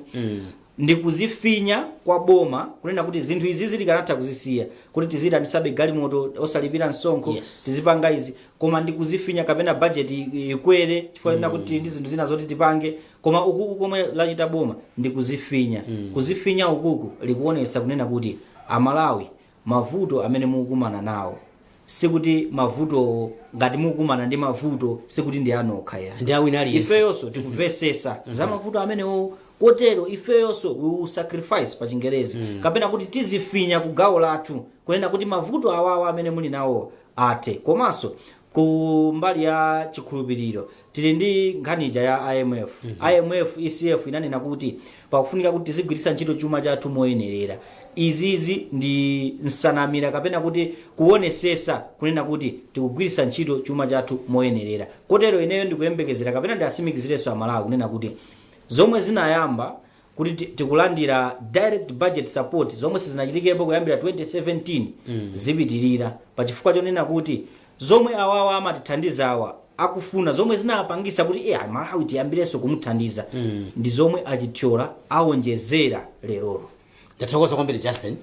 [SPEAKER 2] ndi kuzifinya kwa boma kunena kuti zinthu izi zilikanatha kuzisiya kuti tizita ndisabe galimoto osalipira msonkho tizipanga izi koma ndi kuzifinya kapena budget ikwere chifukwa kuti ndi zinthu zina zoti tipange koma ukuku komwe lachita boma ndi kuzifinya kuzifinya ukuku likuonesa kunena kuti Amalawi mavuto amene mukumana nawo sikuti mavuto ngati mukumana ndi mavuto sikuti ndi anokha ya
[SPEAKER 1] ndi awina ali
[SPEAKER 2] ifeyonso tikuvesesa za mavuto amene kotero ifeyonso we will sacrifice pa Chingerezi kapena kuti tizifinya ku gawo lathu kunena kuti mavuto awawa amene muli nawo ate komanso ku mbali ya chikhulupiriro tili ndi nkhanija ya IMF. IMF ECF inanena kuti pakufunika kuti tizigwiritsa ntchito chuma chathu moyenerera. Izizi ndi nsanamira kapena kuti kuonesesa kunena kuti tikugwiritsa ntchito chuma chathu moyenerera. Kotero ineyo ndikuyembekezera kapena ndiasimikizireso amalawi kunena kuti zomwe zinayamba kuti tikulandira direct budget support zomwe sizinachitikepo kuyambira 2017 zipitirira pachifukwa chonena kuti zomwe awawa amatithandizawa akufuna zomwe zinapangisa kuti Malawi tiyambireso kumuthandiza ndi zomwe achithyola awonjezera lerolo.
[SPEAKER 1] Ndathokoza kwambiri Justin.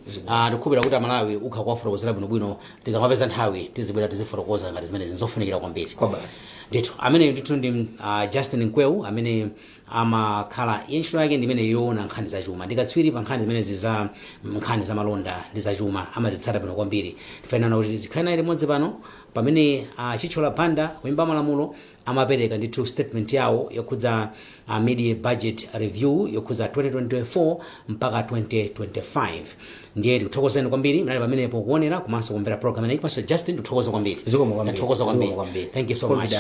[SPEAKER 1] Ndikukhulupirira kuti Malawi ukha kwafotokozera bwinobwino tikamapeza nthawi tizibwera tizifotokoza ngati zimene zinzofunikira kwambiri.
[SPEAKER 2] Kwa basi.
[SPEAKER 1] Ndithu amene ndithu ndi Justin Nkweu amene amakhala intchito yake ndi imene yoona nkhani za chuma. Ndikatswiri pa nkhani zimene za nkhani za malonda ndi za chuma amazitsata bwino kwambiri. Tifanana kuti tikhale naye limodzi pano pamene Chitshola Banda wimba malamulo amapereka ndithu statement yawo yokhudza media budget review yokhudza 2024 mpaka 2025. Ndiye tikuthokozeni kwambiri mnali pamenepo kuonera komanso kumvera program ineyi pastor Justin tikuthokoza kwambiri. Tikuthokoza kwambiri. Thank you so much.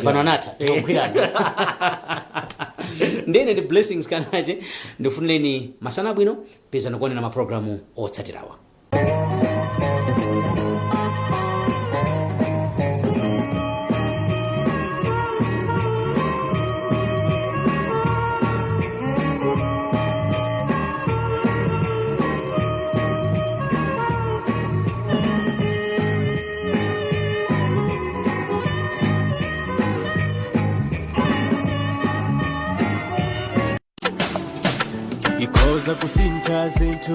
[SPEAKER 1] Pano anatha tikugwirana. Ndine ndi blessings kanache ndifunireni masana bwino peza ndikuonera ma programu otsatirawa.
[SPEAKER 11] Ikoza kusinta zintu